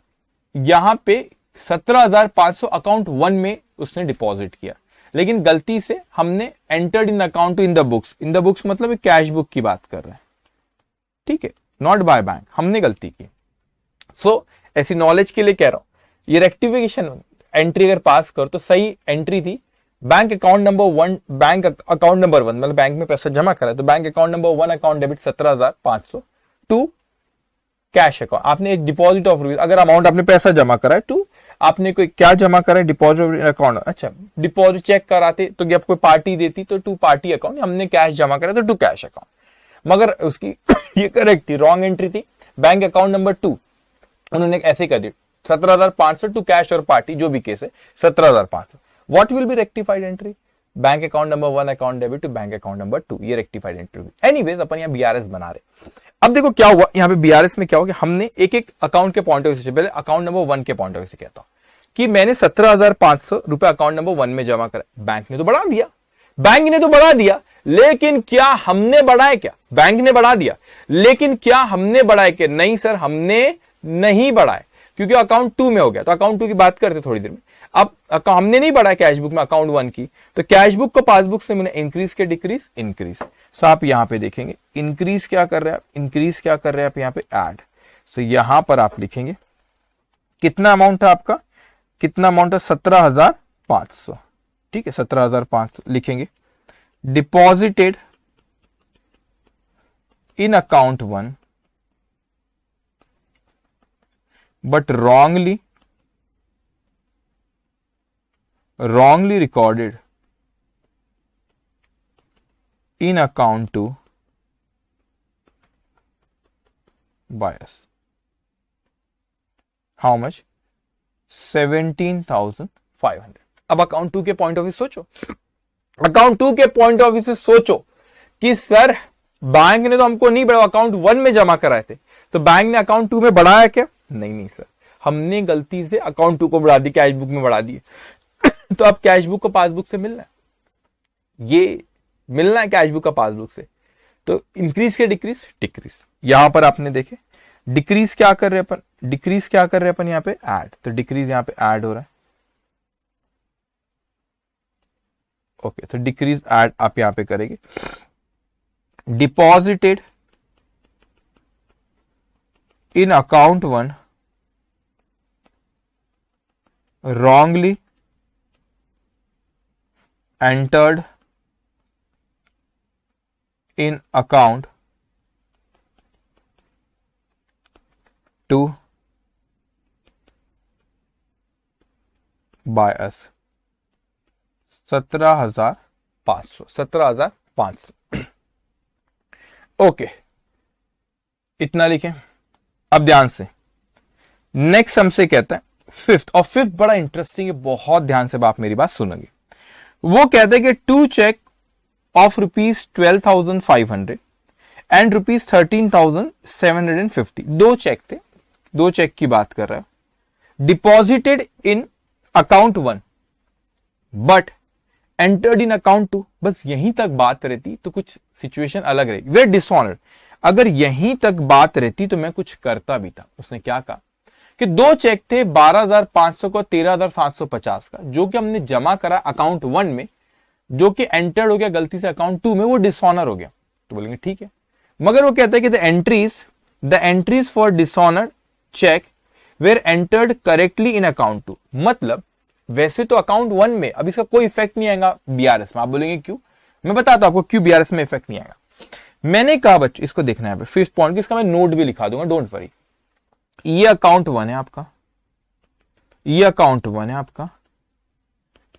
Speaker 1: यहां पे 17,500 अकाउंट 1 में उसने डिपॉजिट किया, लेकिन गलती से हमने entered in account 2 in the books, in the books मतलब कैश बुक की बात कर रहे हैं, ठीक है, नॉट बाय बैंक, हमने गलती की। सो ऐसी नॉलेज के लिए कह रहा हूं, ये रेक्टिफिकेशन एंट्री अगर पास कर तो सही एंट्री थी, bank account number 1, bank account number 1 मतलब बैंक में पैसा जमा करा, तो bank account number 1 account debit 17,500 to cash account, आपने एक डिपॉजिट ऑफ रुपीज, अगर अमाउंट आपने पैसा जमा करा है टू, आपने कोई क्या जमा करा है डिपॉजिट अकाउंट, अच्छा डिपॉजिट चेक कराते तो जब कोई पार्टी देती तो टू पार्टी अकाउंट, हमने कैश जमा करा तो टू कैश अकाउंट, मगर उसकी ये करेक्ट थी, रॉन्ग एंट्री थी, बैंक अकाउंट नंबर 2 उन्होंने ऐसे कर दिया 17,500 टू कैश और पार्टी, जो भी केस है 17,500। What will be rectified entry, bank account number 1 account debit to bank account number 2, ये रेक्टिफाइड एंट्री। एनीवेज अपन यहाँ बीआरएस बना रहे। अब देखो क्या हुआ यहाँ पे बीआरएस में, क्या हुआ कि हमने एक एक अकाउंट के पॉइंट ऑफ व्यू से, पहले अकाउंट नंबर 1 के पॉइंट ऑफ व्यू से कहता हूं कि मैंने 17,500 रुपए अकाउंट नंबर 1 में जमा करा, बैंक ने तो बढ़ा दिया, बैंक ने तो बढ़ा दिया, लेकिन क्या हमने बढ़ाया, क्या बैंक ने बढ़ा दिया, लेकिन क्या हमने बढ़ाया क्या, नहीं सर हमने नहीं बढ़ाया, क्योंकि अकाउंट 2 में हो गया, तो अकाउंट 2 की बात करते थोड़ी देर में। अब हमने नहीं बढ़ाया कैश बुक में अकाउंट 1 की, तो कैश बुक को पासबुक से मैंने इंक्रीज के डिक्रीज, इंक्रीज। सो आप यहां पे देखेंगे इंक्रीज क्या कर रहे हैं, इंक्रीज क्या कर रहे हैं आप यहां पे ऐड। सो यहां पर आप लिखेंगे कितना अमाउंट था आपका, कितना अमाउंट है 17,500, ठीक है 17,500 लिखेंगे, deposited in account 1 but wrongly recorded in account 2 by us. How much? 17,500। अब अकाउंट 2 के पॉइंट ऑफ व्यू सोचो, अकाउंट 2 के पॉइंट ऑफ व्यू से सोचो कि सर बैंक ने तो हमको नहीं बढ़ाया, अकाउंट 1 में जमा कराए थे, तो बैंक ने अकाउंट 2 में बढ़ाया क्या, नहीं सर हमने गलती से अकाउंट 2 को बढ़ा दी, कैश बुक में बढ़ा दिए तो अब कैश बुक को पासबुक से मिलना है, ये मिलना है कैश बुक का पासबुक से, तो इंक्रीज के डिक्रीज, डिक्रीज। यहां पर आपने देखे डिक्रीज क्या कर रहे हैं अपन, डिक्रीज क्या कर रहे हैं अपन यहाँ पे, ऐड, तो डिक्रीज यहाँ पे ऐड हो रहा है। ओके, तो डिक्रीज ऐड आप यहाँ पे करेंगे। Deposited in account 1 wrongly entered in account 2 by us 17,500। Okay, इतना लिखें। अब ध्यान से नेक्स्ट हमसे कहता है फिफ्थ, और फिफ्थ बड़ा इंटरेस्टिंग है, बहुत ध्यान से आप मेरी बात सुनेंगे। वो कहते हैं कि 2 चेक ऑफ ₹12,500 एंड ₹13,750, 2 चेक थे, 2 चेक की बात कर रहा है, deposited in account 1 but entered in account 2। बस यहीं तक बात रहती तो कुछ सिचुएशन अलग रहेगी, वे डिसऑनर्ड। अगर यहीं तक बात रहती तो मैं कुछ करता भी था। उसने क्या कहा कि 2 चेक थे 12,500 का, 13,750 का, जो कि हमने जमा करा अकाउंट 1 में, जो कि एंटर्ड हो गया गलती से अकाउंट 2 में, वो डिसऑनर हो गया। तो बोलेंगे ठीक है, मगर वो कहता है कि the entries for dishonoured cheque were entered correctly in account 2। मतलब वैसे तो अकाउंट 1 में अब इसका कोई इफेक्ट नहीं आएगा बीआरएस में। आप बोलेंगे क्यों, मैं बताता हूं आपको क्यों बीआरएस में इफेक्ट नहीं आएगा। मैंने कहा बच्चों, इसको देखना है फिफ्थ पॉइंट, इसका मैं नोट भी लिखा दूंगा, डोंट वरी। ये अकाउंट 1 है आपका, ये अकाउंट 1 है आपका,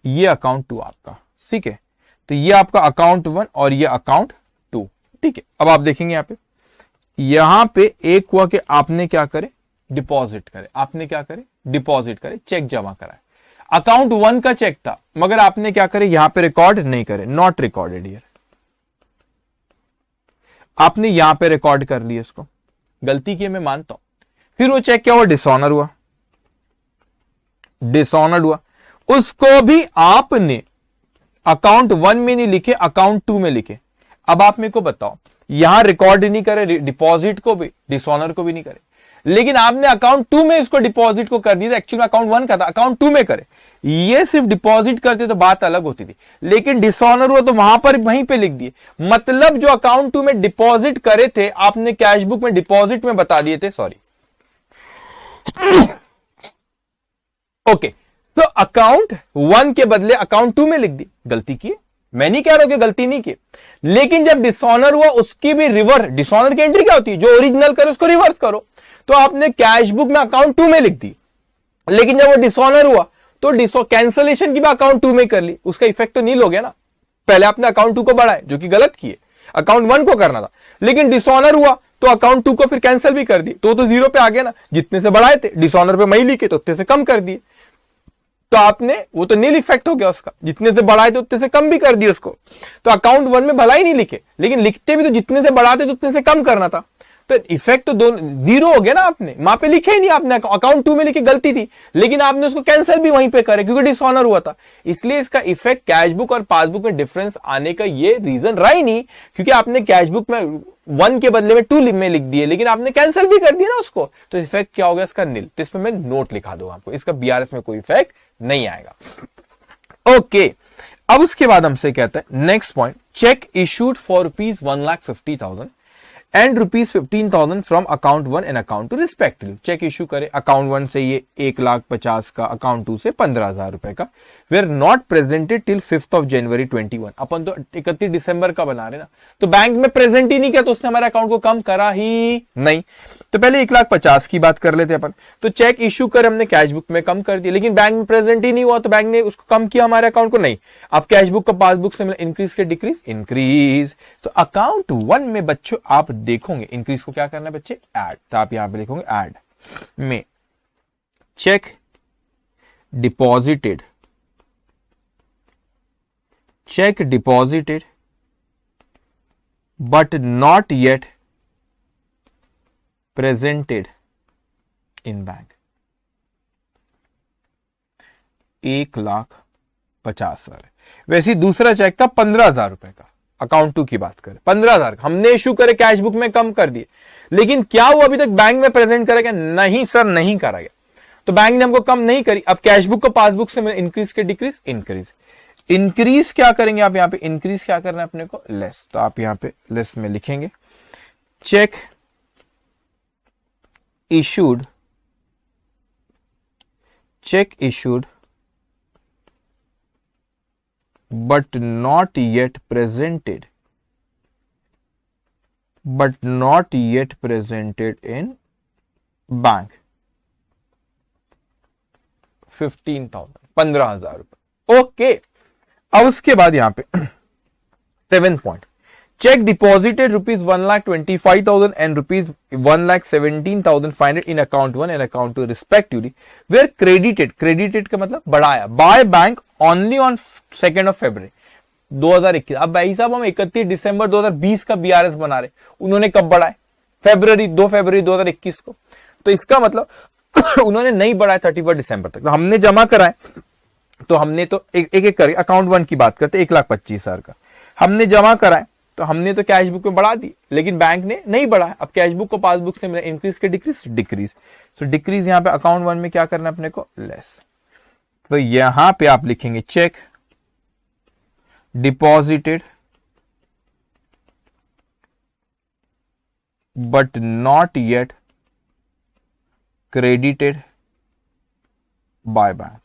Speaker 1: ये अकाउंट 2 आपका, ठीक है। तो ये आपका अकाउंट 1 और ये अकाउंट 2, ठीक है। अब आप देखेंगे यहां पे एक हुआ कि आपने क्या करे, डिपॉजिट करे, आपने क्या करे, डिपॉजिट करे, चेक जमा करा। अकाउंट 1 का चेक था, मगर आपने क्या करे, यहां पे रिकॉर्ड नहीं करे, नॉट रिकॉर्डेड हियर। आपने यहां पे रिकॉर्ड कर लिया, इसको गलती की मैं मानता हूं। फिर वो चेक क्या हुआ, डिसऑनर हुआ, डिसऑनर्ड हुआ। उसको भी आपने अकाउंट 1 में नहीं लिखे, अकाउंट 2 में लिखे। अब आप मेरे को बताओ, यहां रिकॉर्ड नहीं करे, डिपॉजिट को भी, डिसऑनर को भी नहीं करे, लेकिन आपने अकाउंट 2 में इसको डिपॉजिट को कर दिया। एक्चुअली अकाउंट 1 का था, अकाउंट 2 में करे। ये सिर्फ डिपॉजिट करते तो बात अलग होती थी, लेकिन डिसऑनर हुआ तो वहां पर वहीं पे लिख दिए। मतलब जो अकाउंट 2 में डिपॉजिट करे थे, आपने कैश बुक में डिपॉजिट में बता दिए थे, सॉरी। ओके, तो अकाउंट 1 के बदले अकाउंट 2 में लिख दी। गलती की, मैं नहीं कह रहा हूं कि गलती नहीं की, लेकिन जब डिसऑनर हुआ उसकी भी रिवर्स, डिसऑनर की एंट्री क्या होती है, जो ओरिजिनल करे उसको रिवर्स करो। तो आपने कैश बुक में अकाउंट 2 में लिख दी, लेकिन जब वो डिसऑनर हुआ तो कैंसलेशन की भी अकाउंट 2 में कर ली। उसका इफेक्ट तो नील हो गया ना। पहले आपने अकाउंट 2 को बढ़ाया, जो कि गलत किए, अकाउंट 1 को करना था, लेकिन डिसऑनर हुआ तो अकाउंट 2 को फिर कैंसिल भी कर दी, तो जीरो पे आ गया ना। जितने से बढ़ाए थे डिसऑनर पे मई लिखे तो उतने से कम कर दिए, तो आपने, वो तो नील इफेक्ट हो गया उसका। जितने से बढ़ाए थे उतने से कम भी कर दिए उसको। तो अकाउंट 1 में भला ही नहीं लिखे, लेकिन लिखते भी तो जितने से बढ़ाते तो उतने से कम करना था। तो इफेक्ट तो दोनों जीरो हो गया ना। आपने वहां पे लिखे ही नहीं, आपने अकाउंट 2 में लिखे, गलती थी, लेकिन आपने उसको कैंसिल भी वहीं पे करे क्योंकि डिसऑनर हुआ था। इसलिए इसका इफेक्ट कैश बुक और पासबुक में डिफरेंस आने का ये रीजन रहा ही नहीं, क्योंकि आपने कैश बुक में 1 के बदले में 2 में लिख दिए, लेकिन आपने कैंसिल भी कर दिया ना उसको। तो इफेक्ट क्या हो गया इसका, नील। तो इसमें मैं नोट लिखा दूंगा आपको, इसका बीआरएस में कोई इफेक्ट नहीं आएगा। ओके, अब उसके बाद हमसे कहता है next point, cheque issued for ₹1,50,000 and ₹15,000 from account 1 and account 2 respectively. Cheque issue करे अकाउंट 1 से ये 1,50,000 का, अकाउंट 2 से 15,000 रुपए का। वे आर नॉट प्रेजेंटेड टिल 5 जनवरी 21। अपन तो 31 दिसंबर का बना रहे ना, तो बैंक में प्रेजेंट ही नहीं किया, तो उसने हमारे अकाउंट को कम करा ही नहीं। तो पहले 1,50,000 की बात कर लेते अपन। तो चेक इशू कर हमने कैश बुक में कम कर दिया, लेकिन बैंक में प्रेजेंट ही नहीं हुआ, तो बैंक ने उसको कम किया हमारे अकाउंट को नहीं। अब कैश बुक का पासबुक से मिला, इंक्रीज के डिक्रीज, इंक्रीज। तो अकाउंट 1 में बच्चों आप देखोगे इंक्रीज को क्या करना है बच्चे, ऐड। तो आप यहां पे लिखोगे ऐड में check deposited, cheque deposited but not yet presented in bank, 1,50,000। वैसे दूसरा चेक था 15,000 रुपए का, अकाउंट 2 की बात करें, 15,000 हमने इशू करे, कैश बुक में कम कर दिए, लेकिन क्या वो अभी तक बैंक में प्रेजेंट करेगा? नहीं सर, नहीं करा गया। तो बैंक ने हमको कम नहीं करी। अब कैश बुक को पासबुक से मिले, इंक्रीज के डिक्रीज, इंक्रीज क्या करेंगे आप? यहां पे इंक्रीज क्या करना है अपने को? लेस। तो आप यहां पे लेस में लिखेंगे check issued but not yet presented in bank, 15,000, 15,000 रुपए। ओके, अब उसके बाद यहां पे 7 point, check deposited ₹1,25,000 and ₹1,17,500 in account 1 and account 2 respectively were credited का मतलब बढ़ाया by bank only on 2nd of February 2021। अब भाई साहब हम 31 दिसंबर 2020 का बीआरएस बना रहे, उन्होंने कब बढ़ाए? 2 फरवरी 2021 को। तो इसका मतलब उन्होंने नहीं बढ़ाया 31 दिसंबर तक। तो हमने जमा कराए, तो हमने तो एक करके अकाउंट 1 की बात करते, 1,25,000 का हमने जमा कराए, तो हमने तो कैश बुक में बढ़ा दी, लेकिन बैंक ने नहीं बढ़ाया। अब कैश बुक को पासबुक से मिला, इंक्रीज के डिक्रीज। सो डिक्रीज यहां पे अकाउंट 1 में क्या करना है अपने को? लेस। तो यहां पे आप लिखेंगे check deposited but not yet credited by bank,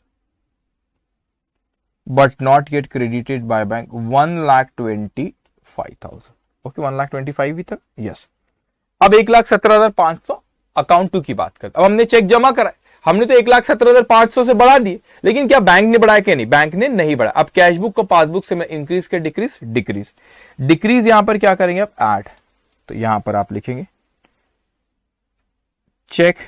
Speaker 1: but not yet credited by bank 1,25,000। Okay, 1,25,000 ही था, यस। अब 1,17,500 अकाउंट 2 की बात करते। अब हमने चेक जमा कराए, हमने तो 1,17,500 से बढ़ा दिए, लेकिन क्या बैंक ने बढ़ाया? क्या नहीं, बैंक ने नहीं बढ़ाया। अब कैश बुक को पासबुक से इंक्रीज के डिक्रीज यहां पर क्या करेंगे आप? ऐड। तो यहां पर आप लिखेंगे चेक,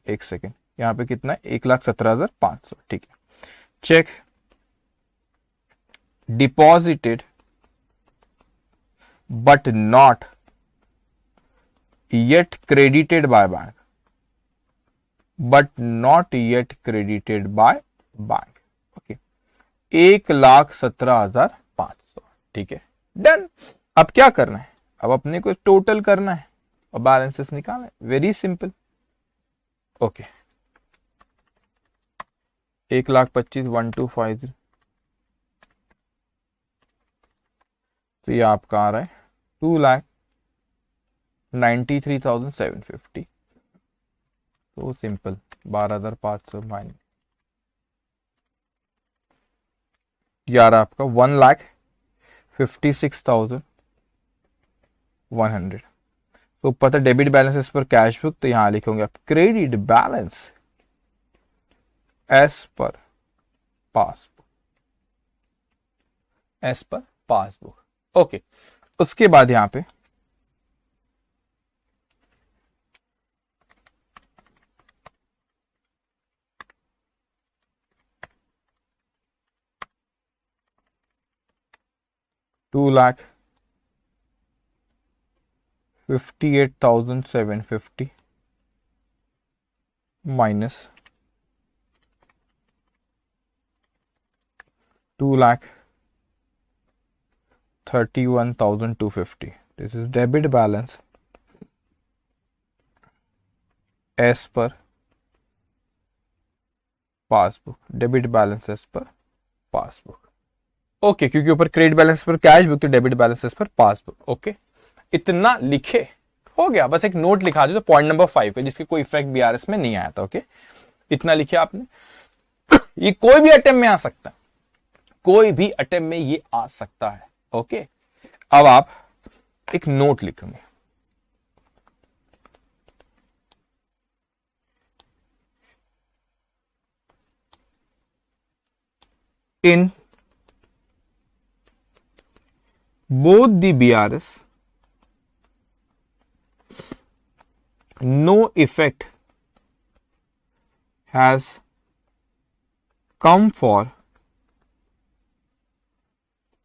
Speaker 1: एक सेकेंड, यहां पे कितना है? 1,17,500, ठीक है। Check deposited but not yet credited by bank, okay, 1,17,500, ठीक है, डन। अब क्या करना है? अब अपने को टोटल करना है और बैलेंसेस निकालना है, वेरी सिंपल। ओके, 1,25,000 1,250, तो ये आपका आ रहा है 2,93,750। तो सिंपल, 12,500 माइनस यार आपका 1,56,100। तो ऊपर था debit balance as per cash book, तो यहां लिखोगे आप credit balance as per passbook. Okay, उसके बाद यहां पे $2,58,750 minus 2,31,250. This is debit balance as per passbook, debit balance as per passbook. Okay, क्योंकि ऊपर credit balance per cash book, तो debit balance as per passbook. Okay, इतना लिखे, हो गया। बस एक नोट लिखा दो, तो पॉइंट नंबर 5 है, जिसके कोई इफेक्ट बीआरएस में नहीं आया था। ओके, इतना लिखे आपने। ये कोई भी अटेम्प्ट में आ सकता है, कोई भी अटेम्प्ट में ये आ सकता है। ओके, अब आप एक नोट लिखेंगे, in both the BRS, no effect has come for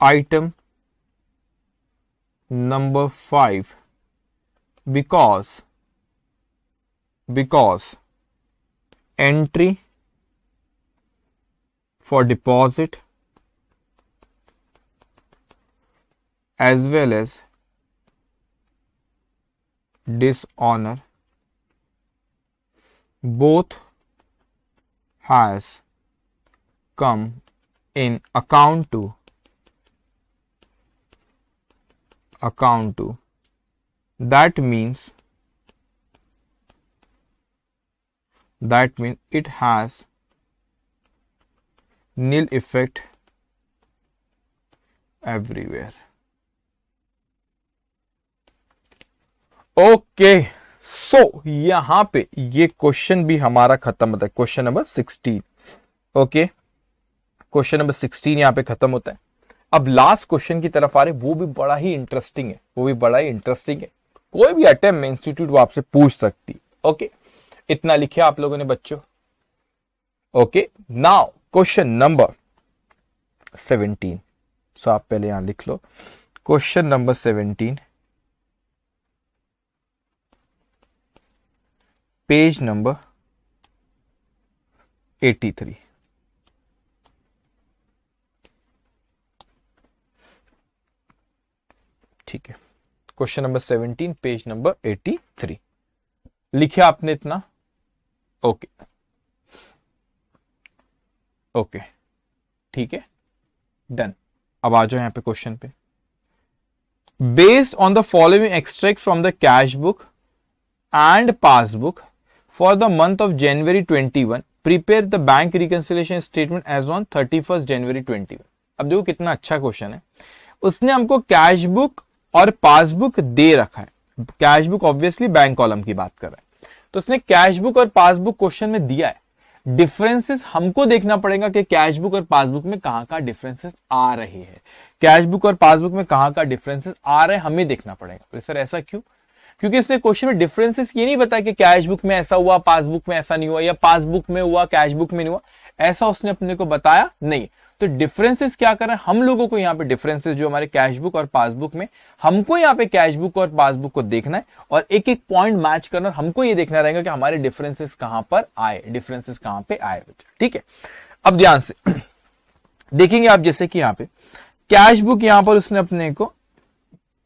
Speaker 1: item number 5 because entry for deposit as well as dishonor both has come in account to that means it has nil effect everywhere. Okay, so यहां पे ये question भी हमारा खत्म होता है, question number 16। Okay, question number 16 यहां पे खत्म होता है। अब लास्ट क्वेश्चन की तरफ आ रहे, वो भी बड़ा ही इंटरेस्टिंग है, कोई भी अटेम्प्ट में इंस्टीट्यूट वो आपसे पूछ सकती। ओके, इतना लिखे आप लोगों ने बच्चों। Okay, now question number 17। सो आप पहले यहां लिख लो क्वेश्चन नंबर 17, पेज नंबर 83। ठीक है, क्वेश्चन नंबर 17 पेज नंबर 83 लिखे आपने इतना। ओके ओके, ठीक है, डन। अब आ जाओ यहां पे क्वेश्चन पे। Based on the following extract from the cash book and passbook for the month of January 21, prepare the bank reconciliation statement as on 31 January 21। अब देखो कितना अच्छा क्वेश्चन है। उसने हमको कैश बुक और पासबुक दे रखा है। Cash book obviously bank column की बात कर रहा है, तो उसने कैश बुक और पासबुक क्वेश्चन में दिया है। डिफरेंसेस हमको देखना पड़ेगा कि कैश बुक और पासबुक में कहां का डिफरेंसेस आ रहे हैं। कैश बुक और पासबुक में कहां का डिफरेंसेस आ रहे हैं हमें देखना पड़ेगा। तो सर ऐसा क्यों? क्योंकि इसने क्वेश्चन में डिफरेंसेस ये नहीं बताया कि कैश बुक में ऐसा हुआ, पासबुक में ऐसा नहीं हुआ, या पासबुक में हुआ कैश बुक में नहीं हुआ, ऐसा उसने अपने को बताया नहीं। तो डिफरेंसेस क्या कर रहे हैं हम लोगों को, यहाँ पे डिफरेंसेस जो हमारे कैश बुक और पासबुक में, हमको यहाँ पे कैश बुक और पासबुक को देखना है और एक एक पॉइंट मैच करना, और हमको ये देखना रहेगा कि हमारे डिफरेंसेस कहां पर आए, डिफरेंसेस कहां पे आए। ठीक है, अब ध्यान से देखेंगे आप, जैसे कि यहाँ पे कैश बुक, यहां पर उसने अपने को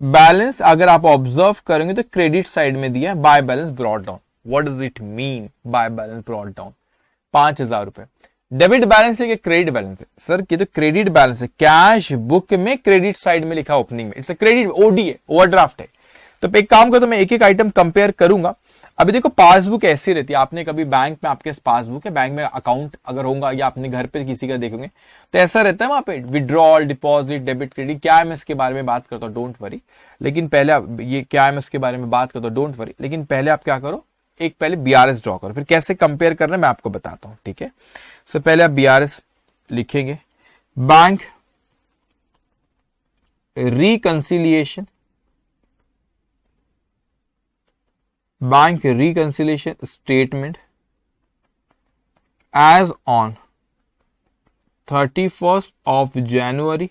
Speaker 1: बैलेंस अगर आप ऑब्जर्व करेंगे तो क्रेडिट साइड में दिया है, by balance brought down. What does it mean by balance brought down? 5,000 रुपए। डेबिट बैलेंस है कि क्रेडिट बैलेंस है? सर ये तो क्रेडिट बैलेंस है। कैश बुक में क्रेडिट साइड में लिखा ओपनिंग में, इट्स अ क्रेडिट, ओडी है, ओवरड्राफ्ट है। तो एक काम करो, तो मैं एक एक आइटम कंपेयर करूंगा। अभी देखो पासबुक ऐसी रहती है, आपने कभी बैंक में, आपके पासबुक है, बैंक में अकाउंट अगर होगा या अपने घर पे किसी का देखोगे तो ऐसा रहता है वहां पे विड्रॉल, डिपॉजिट, डेबिट, क्रेडिट। क्या है मैं इसके बारे में बात करता हूँ, डोंट वरी। लेकिन पहले आप ये क्या है मैं इसके बारे में बात करता हूँ, डोंट वरी। लेकिन पहले आप क्या करो, एक पहले बीआरएस ड्रॉ करो, फिर कैसे कंपेयर करना है मैं आपको बताता हूं। ठीक है, सो पहले आप बीआरएस लिखेंगे, bank reconciliation, bank reconciliation statement as on 31st of January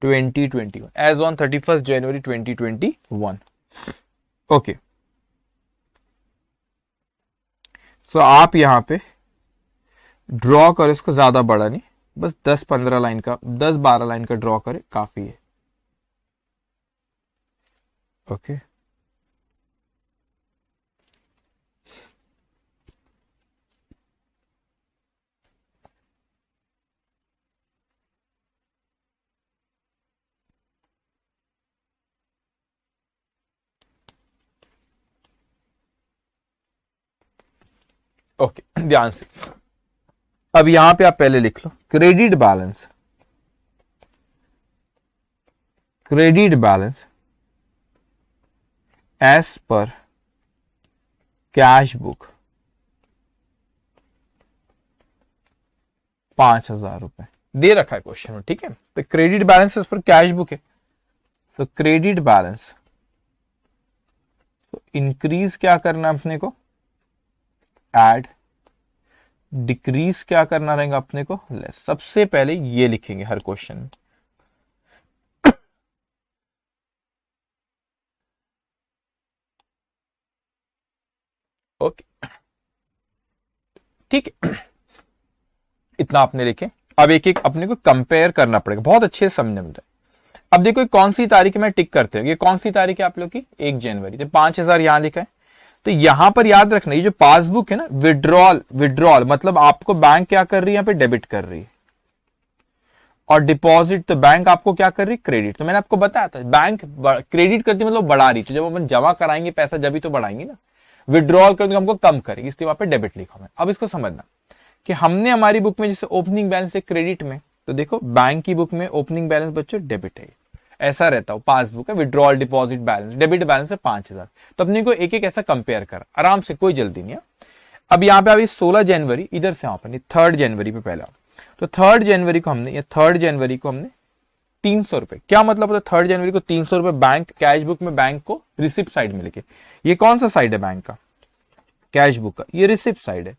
Speaker 1: 2021, as on 31st January 2021। Okay, so आप यहां पे ड्रॉ करें, इसको ज्यादा बड़ा नहीं, बस 10-15 लाइन का, 10-12 लाइन का ड्रॉ करें, काफी है। ओके, ओके, ध्यान से। अब यहां पे आप पहले लिख लो credit balance, credit balance as per cash book 5,000 रुपए दे रखा है क्वेश्चन में। ठीक है, तो credit balance as per cash book है, तो क्रेडिट बैलेंस तो इंक्रीज क्या करना अपने को, ऐड, डिक्रीज क्या करना रहेगा अपने को, लेस। सबसे पहले ये लिखेंगे हर क्वेश्चन में। ओके, ठीक है, इतना आपने लिखे। अब एक एक अपने को कंपेयर करना पड़ेगा, बहुत अच्छे से समझने में। अब देखो कौन सी तारीख में टिक करते हो, ये कौन सी तारीख है आप लोग की, 1 जनवरी, तो 5,000 यहां लिखा है। तो यहां पर याद रखना ये जो पासबुक है ना, विड्रॉल मतलब आपको बैंक क्या कर रही है, यहां पे डेबिट कर रही है, और डिपॉजिट तो बैंक आपको क्या कर रही है, क्रेडिट। तो मैंने आपको बताया था बैंक क्रेडिट करती मतलब बढ़ा रही, तो जब अपन जमा कराएंगे पैसा जब ही तो बढ़ाएंगे ना, विड्रॉल करेंगे हमको कम करेगी, इसलिए वहां पे डेबिट लिखा है। अब इसको समझना कि हमने हमारी बुक में जैसे ओपनिंग बैलेंस है क्रेडिट में, तो देखो बैंक की बुक में ओपनिंग बैलेंस बच्चों डेबिट है, ऐसा रहता हो, पासबुक है withdrawal deposit balance, debit balance है 5,000। तो अपने को एक एक ऐसा कंपेयर कर आराम से, कोई जल्दी नहीं है। अब यहाँ पे अभी 16 जनवरी इधर से अपन 3 जनवरी पे पहला, तो 3 जनवरी को हमने 300 रुपए, क्या मतलब होता है 3 जनवरी को 300 रुपए बैंक कैश बुक में बैंक को रिसिप्ट साइड में लिखे। ये कौन सा साइड है बैंक का, कैश बुक का, ये रिसिप्ट साइड है।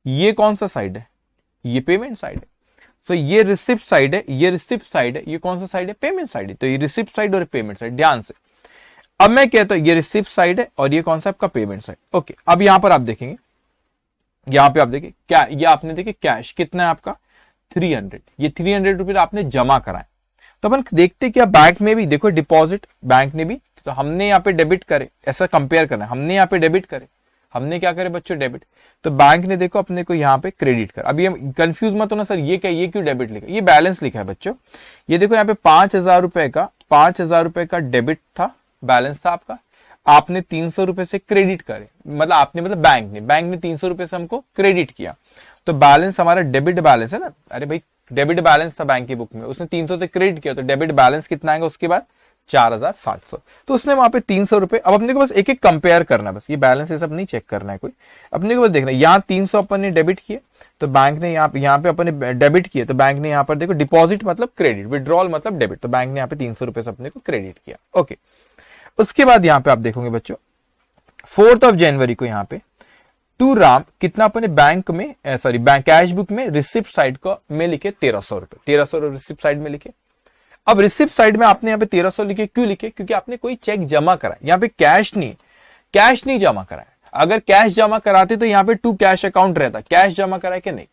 Speaker 1: ये कौन सा साइड है, ये पेमेंट साइड है। सो ये रिसिप्ट साइड है, ये रिसिप्ट साइड है, ये कौन सा साइड है, पेमेंट साइड है। तो ये रिसिप्ट साइड और पेमेंट साइड, ध्यान से। अब मैं कहता हूं ये रिसिप्ट साइड है और ये कौन सा आपका पेमेंट साइड। ओके, अब यहां पर आप देखेंगे, यहां पे आप देखिए क्या, ये आपने देखे कैश कितना है आपका 300, ये 300 रुपये आपने जमा कराए। तो अपन देखते क्या बैंक में भी देखो डिपॉजिट बैंक ने भी, तो हमने यहाँ पे डेबिट करे, ऐसा कंपेयर करना है, हमने यहाँ पे डेबिट करे, हमने क्या करे बच्चों डेबिट, तो बैंक ने देखो अपने को यहाँ पे क्रेडिट कर। अब ये कंफ्यूज मत होना सर ये क्या, ये क्यों डेबिट लिखा, ये बैलेंस लिखा है बच्चों। ये देखो यहाँ पे 5,000 रुपए का डेबिट था, बैलेंस था आपका, आपने 300 रुपए से क्रेडिट करे, मतलब आपने मतलब बैंक ने 300 रुपए से हमको क्रेडिट किया, तो बैलेंस हमारा डेबिट बैलेंस है ना। अरे भाई डेबिट बैलेंस था बैंक की बुक में, उसने 300 से क्रेडिट किया, तो डेबिट बैलेंस कितना आएगा उसके बाद 4,700। तो उसने वहां पे 300 रुपए। अब अपने को बस एक एक कंपेयर करना है, बस ये बैलेंस ये सब नहीं चेक करना है कोई, अपने को बस देखना है यहाँ 300 अपन ने डेबिट किए, तो बैंक ने यहाँ पे अपन ने डेबिट किए, तो बैंक ने यहाँ पर देखो डिपॉजिट मतलब क्रेडिट, विड्रॉल मतलब डेबिट, तो बैंक ने यहाँ पे 300 रुपए से अपने को क्रेडिट किया। ओके, उसके बाद यहाँ पे आप देखोगे बच्चों 4 जनवरी को यहाँ पे टू राम कितना अपने बैंक में सॉरी बैंक कैश बुक में रिसिप्ट साइड को में लिखे 1,300 रुपए, 1,300 रिसिप्ट साइड में लिखे। अब रिसिप्ट साइड में आपने यहाँ पे 1,300 लिखे, क्यों लिखे, क्योंकि आपने कोई चेक जमा करा, यहाँ पे कैश नहीं जमा कराया। अगर कैश जमा कराते तो यहाँ पे टू कैश अकाउंट रहता, कैश जमा कराया कि नहीं,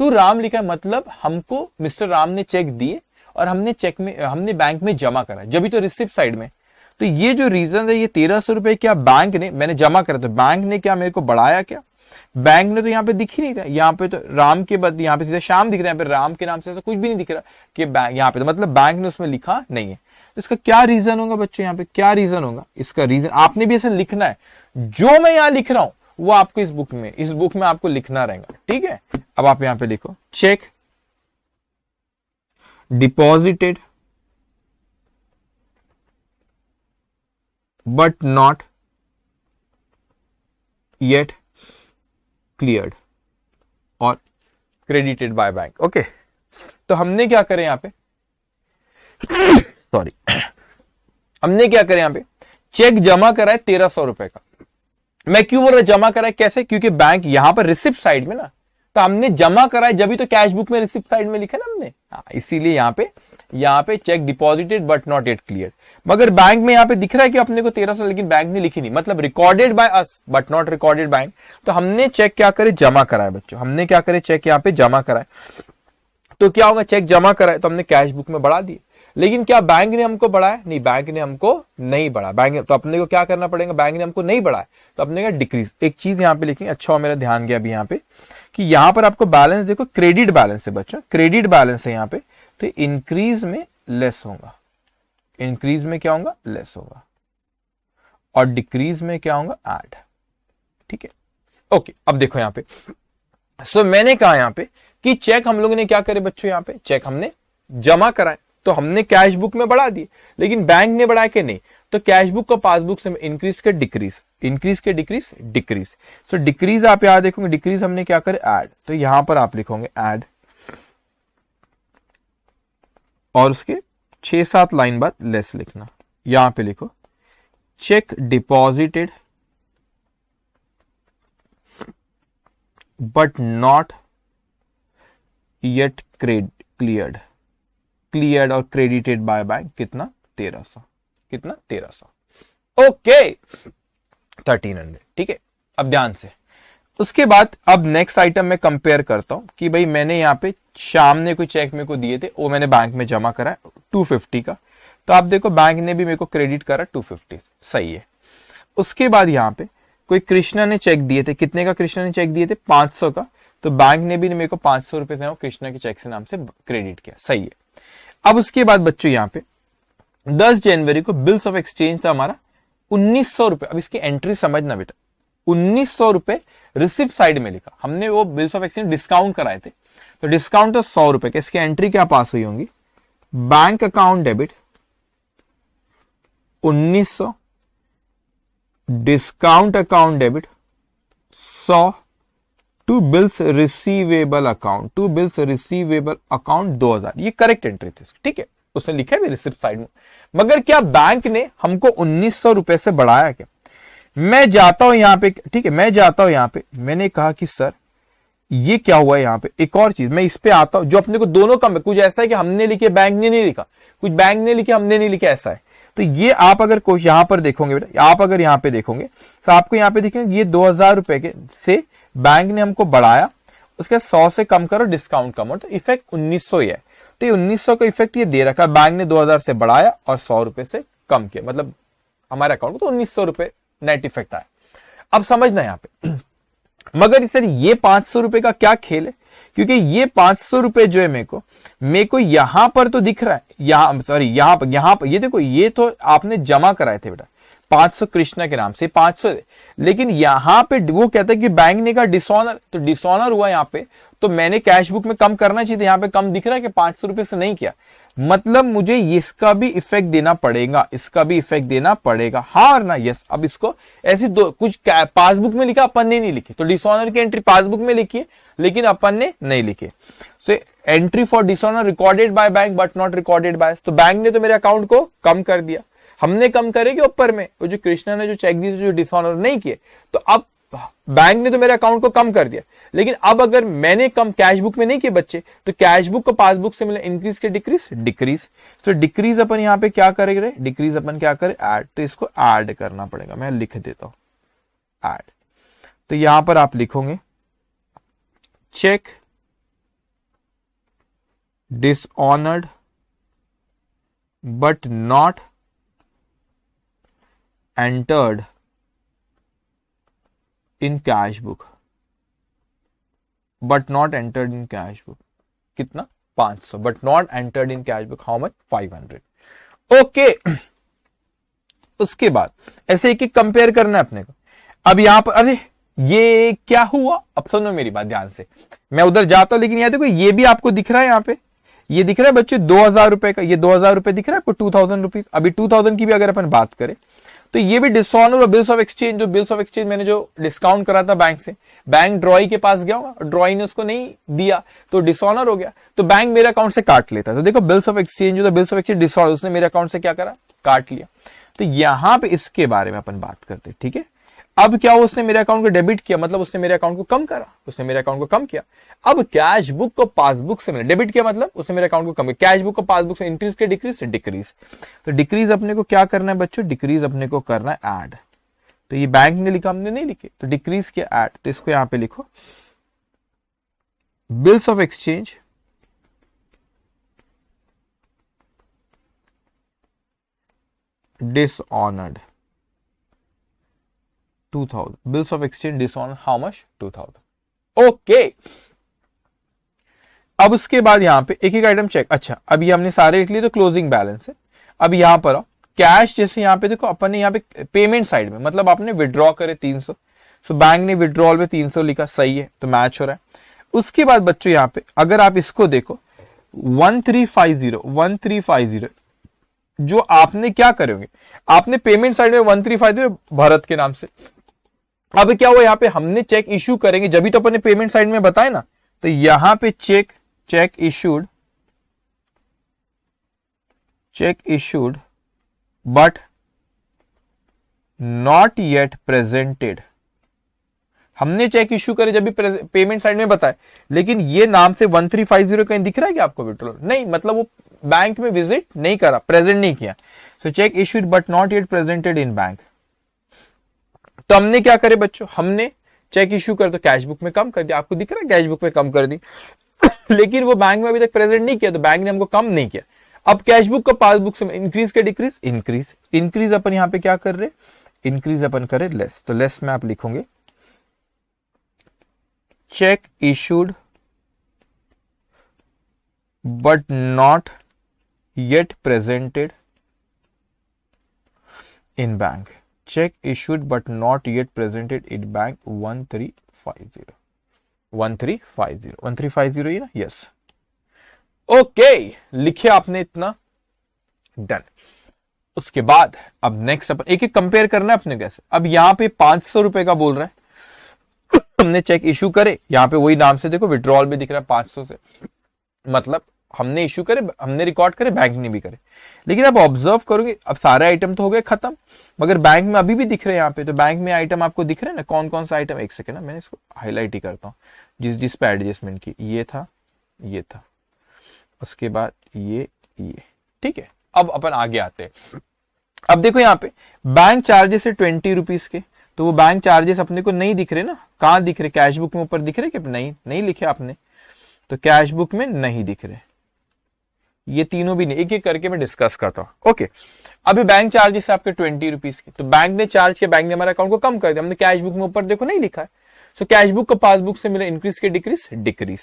Speaker 1: टू राम लिखा, मतलब हमको मिस्टर राम ने चेक दिए और हमने बैंक में जमा करा, जब भी तो रिसिप्ट साइड में। तो ये जो रीजन है, ये 1,300 रुपए क्या बैंक ने, मैंने जमा करा, तो बैंक ने क्या मेरे को बढ़ाया क्या, बैंक ने तो यहाँ पे दिख ही नहीं रहा, यहाँ पे तो राम के बाद यहाँ पे सीधा श्याम दिख रहा है, यहाँ पे राम के नाम से ऐसा कुछ भी नहीं दिख रहा कि बैंक, यहाँ पे तो मतलब बैंक ने उसमें लिखा नहीं है। तो इसका क्या रीजन होगा बच्चों, यहाँ पे क्या रीजन होगा, इसका रीजन आपने भी ऐसा लिखना है, जो मैं यहाँ लिख रहा हूं वो आपको इस बुक में आपको लिखना रहेगा, ठीक है। अब आप यहाँ पे लिखो check deposited but not yet cleared और क्रेडिटेड बाय बैंक। ओके, तो हमने क्या करें यहां पे सॉरी हमने क्या करें यहां पे, चेक जमा करा है 1,300 रुपए का। मैं क्यों बोल रहा जमा करा है, कैसे, क्योंकि बैंक यहां पर रिसिप्ट साइड में ना, तो हमने जमा करा है, जब भी तो कैश बुक में रिसिप्ट साइड में लिखा ना हमने, इसीलिए यहां पे check deposited but not yet clear. मगर बैंक में यहां पे दिख रहा है कि अपने को 1,300, लेकिन बैंक ने लिखी नहीं, मतलब recorded by us but not recorded bank. तो हमने चेक क्या करे, जमा कराए बच्चों, हमने क्या करे चेक यहाँ पे जमा कराए। तो क्या होगा, चेक जमा कराए तो हमने कैश बुक में बढ़ा दिए, लेकिन क्या बैंक ने हमको बढ़ाया, नहीं बैंक ने हमको नहीं बढ़ा, बैंक तो अपने को क्या करना पड़ेगा, बैंक ने हमको नहीं बढ़ाया तो अपने का डिक्रीज। एक चीज यहाँ पे लिखेंगे, अच्छा मेरा ध्यान गया अभी यहाँ पे कि यहाँ पर आपको बैलेंस देखो क्रेडिट बैलेंस है बच्चों, क्रेडिट बैलेंस है यहाँ पे, तो इंक्रीज में लेस होगा, इंक्रीज में क्या होगा, लेस होगा, और डिक्रीज में क्या होगा, ऐड, ठीक है। ओके, अब देखो यहाँ पे सो मैंने कहा यहाँ पे कि चेक हम लोगों ने क्या करे बच्चों, यहाँ पे चेक हमने जमा कराए, तो हमने कैश बुक में बढ़ा दिए, लेकिन बैंक ने बढ़ाया कि नहीं, तो कैश बुक का पासबुक से इंक्रीज के डिक्रीज, इंक्रीज के डिक्रीज, डिक्रीज। सो डिक्रीज आप यहां देखोगे, डिक्रीज हमने क्या करे ऐड, तो यहां पर आप लिखोगे ऐड, और उसके 6-7 लाइन बाद लेस लिखना। यहां पे लिखो check deposited but not yet cleared, cleared और क्रेडिटेड बाय बैंक कितना 1,300, कितना 1,300। ओके 1,300, ठीक है। अब ध्यान से उसके बाद अब नेक्स्ट आइटम मैं कंपेयर करता हूं कि भाई मैंने यहाँ पे शाम ने कोई चेक मेरे को दिए थे, वो मैंने बैंक में जमा करा 250 का, तो आप देखो बैंक ने भी मेरे को क्रेडिट करा 250, सही है। उसके बाद यहाँ पे कोई कृष्णा ने चेक दिए थे, कितने का कृष्णा ने चेक दिए थे 500 का, तो बैंक ने भी मेरे को 500 रुपए से कृष्णा के चेक से नाम से क्रेडिट किया, सही है। अब उसके बाद बच्चों यहाँ पे 10 जनवरी को बिल्स ऑफ एक्सचेंज था हमारा 1900 रुपए। अब इसकी एंट्री समझना बेटा, 1900 रुपए रिसिप्ट साइड में लिखा हमने, वो बिल्स ऑफ एक्सचेंज डिस्काउंट कराए थे, तो डिस्काउंट तो 100 रुपए के, इसकी एंट्री क्या पास हुई होंगी, bank account debit 1900, discount account debit 100 to bills receivable account, to bills receivable account 2000, ये करेक्ट एंट्री थी, ठीक है, उसने लिखा है रिसिप्ट साइड में। मगर क्या बैंक ने हमको 1900 रुपए से बढ़ाया क्या? मैं जाता हूं यहां पे, ठीक है, मैं जाता हूं यहां पे, मैंने कहा कि सर ये क्या हुआ है, यहां पे एक और चीज, मैं इस पे आता हूं, जो अपने को दोनों कम है, कुछ ऐसा है कि हमने लिखे बैंक ने नहीं लिखा, कुछ बैंक ने लिखे हमने नहीं लिखा, ऐसा है। तो ये आप अगर कुछ यहां पर देखोगे बेटा, आप अगर यहां पे देखोगे तो आपको यहां पे देखेंगे ये 2000 रुपए के से बैंक ने हमको बढ़ाया, उसके 100 से कम करो डिस्काउंट कम, तो इफेक्ट 1900 ही है। तो ये 1900 का इफेक्ट ये दे रखा, बैंक ने 2000 से बढ़ाया और 100 रुपए से कम किया, मतलब हमारे अकाउंट को तो 1900 रुपए नेट इफेक्ट आया। अब समझना यहां पे मगर सर ये 500 रुपए का क्या खेल है, क्योंकि ये 500 रुपए जो है मेरे को यहां पर तो दिख रहा है, यहां पर ये देखो, ये तो आपने जमा कराए थे बेटा 500 कृष्णा के नाम से 500, लेकिन यहां पे वो कहता है कि बैंक ने कहा डिसऑनर, तो डिसऑनर हुआ यहां पे, तो मैंने कैश बुक में कम करना चाहिए था, यहां पे कम दिख रहा है कि 500 रुपए से नहीं किया, मतलब मुझे इसका भी इफेक्ट देना पड़ेगा, इसका भी इफेक्ट देना पड़ेगा, हाँ और ना, यस। अब इसको ऐसी दो कुछ पासबुक में लिखा, अपन ने नहीं लिखी, तो डिसऑनर की एंट्री पासबुक में लिखी है लेकिन अपन ने नहीं लिखी। So entry for dishonour recorded by bank but not recorded by, तो बैंक ने तो मेरे अकाउंट को कम कर दिया, हमने कम करेंगे ऊपर में, वो जो कृष्णा ने जो चेक दिए जो डिसऑनर नहीं किए, तो अब बैंक ने तो मेरे अकाउंट को कम कर दिया, लेकिन अब अगर मैंने कम कैश बुक में नहीं किए बच्चे, तो कैश बुक को पासबुक से मिले इंक्रीज के डिक्रीज, डिक्रीज। तो डिक्रीज अपन यहां पे क्या करेंगे, डिक्रीज अपन क्या करें, ऐड, तो इसको ऐड करना पड़ेगा, मैं लिख देता हूं ऐड। तो यहां पर आप लिखोगे cheque dishonoured but not entered in cash book, but not entered in cash book, कितना 500, but not entered in cash book how much 500, okay. उसके बाद ऐसे एक एक कंपेयर करना है अपने को। अब यहां पर अरे ये क्या हुआ, अब सुनो मेरी बात ध्यान से, मैं उधर जाता हूं, लेकिन यहां देखो ये भी आपको दिख रहा है, यहां पे ये दिख रहा है बच्चे 2000 रुपए का, ये 2000 रुपए दिख रहा है आपको 2000 रुपीज। अभी 2000 की भी अगर अपन बात करें तो ये भी डिसऑनर और बिल्स ऑफ एक्सचेंज, जो बिल्स ऑफ एक्सचेंज मैंने जो डिस्काउंट करा था बैंक से, बैंक ड्रॉई के पास गया होगा, ड्रॉई ने उसको नहीं दिया तो डिसऑनर हो गया, तो बैंक मेरे अकाउंट से काट लेता है। तो देखो बिल्स ऑफ एक्सचेंज जो था, बिल्स ऑफ एक्सचेंज डिसऑनर, उसने मेरे अकाउंट से क्या करा, काट लिया। तो यहां पे इसके बारे में अपन बात करते, ठीक है। अब क्या हुआ, उसने मेरे अकाउंट को डेबिट किया, मतलब उसने मेरे अकाउंट को कम करा, उसने मेरे अकाउंट को कम किया। अब कैश बुक को पासबुक से मिला, डेबिट किया मतलब उसने मेरे अकाउंट को कम किया, कैश बुक को पासबुक से इंक्रीज के डिक्रीज से डिक्रीज। तो डिक्रीज अपने को क्या करना है बच्चों, डिक्रीज अपने को करना है ऐड। तो ये बैंक ने लिखा, हमने नहीं लिखे, तो डिक्रीज किया ऐड, तो इसको यहां पे लिखो bills of exchange dishonoured 2000, bills of exchange dishonour how much 2000, okay. अब उसके बाद यहां पे एक एक आइटम चेक, अच्छा अब ये हमने सारे लिख लिए, तो क्लोजिंग बैलेंस है। अब यहां पर आओ कैश, जैसे यहां पे देखो अपन ने यहां पे पेमेंट साइड में, मतलब आपने विड्रॉ करे 300, सो बैंक ने विड्रॉल में 300 लिखा, सही है, तो मैच हो रहा है। उसके बाद बच्चों यहां पे अगर आप इसको देखो 1350 जो आपने क्या करोगे, आपने पेमेंट साइड में 1350 भरत के नाम से। अब क्या हुआ, यहां पे हमने चेक इश्यू करेंगे, जब भी तो अपन ने पेमेंट साइड में बताया ना, तो यहां पे check issued but not yet presented, हमने चेक इश्यू करे जब भी पेमेंट साइड में बताए, लेकिन ये नाम से 1350 कहीं दिख रहा है कि आपको विड्रॉल नहीं, मतलब वो बैंक में विजिट नहीं करा, प्रेजेंट नहीं किया। So check issued but not yet presented in bank. तो हमने क्या करे बच्चों, हमने चेक इश्यू कर तो कैश बुक में कम कर दिया, आपको दिख रहा है कैश बुक में कम कर दी लेकिन वो बैंक में अभी तक प्रेजेंट नहीं किया तो बैंक ने हमको कम नहीं किया। अब कैश बुक का पासबुक से इंक्रीज के डिक्रीज, इंक्रीज, इंक्रीज अपन यहां पे क्या कर रहे, इंक्रीज अपन करे लेस, तो लेस में आप लिखोगे check issued but not yet presented in bank, check issued but not yet presented in bank 1350, 1350, 1350 ये ना, यस ओके, लिखे आपने इतना, डन। उसके बाद अब नेक्स्ट अपन एक एक कंपेयर करना है अपने कैसे। अब यहां पे 500 रुपए का बोल रहा है हमने चेक इशू करे, यहां पे वही नाम से देखो विड्रॉल भी दिख रहा है 500 से, मतलब हमने इशू करे, हमने रिकॉर्ड करे, बैंक ने भी करे। लेकिन अब ऑब्जर्व करोगे अब सारे आइटम तो हो गए खत्म, मगर बैंक में अभी भी दिख रहे हैं यहाँ पे, तो बैंक में आइटम आपको दिख रहे हैं ना, कौन कौन सा आइटम, एक सेकेंड ना मैंने इसको हाईलाइट ही करता हूँ जिस पे एडजस्टमेंट की, ये था, ये था, उसके बाद ये, ठीक है। अब अपन आगे आते हैं। अब देखो यहाँ पे बैंक चार्जेस है 20 रुपीज के, तो वो बैंक चार्जेस अपने को नहीं दिख रहे ना, कहां दिख रहे, कैश बुक में ऊपर दिख रहे कि नहीं लिखे आपने, तो कैश बुक में नहीं दिख रहे, ये तीनों भी नहीं, एक एक करके मैं डिस्कस करता हूं। ओके, अभी बैंक चार्जेस है आपके 20 रुपीज के, तो बैंक ने चार्ज किया, बैंक ने हमारे अकाउंट को कम कर दिया, हमने कैश बुक में ऊपर देखो नहीं लिखा है, सो कैश बुक का पासबुक से मिला इंक्रीज के डिक्रीज, डिक्रीज,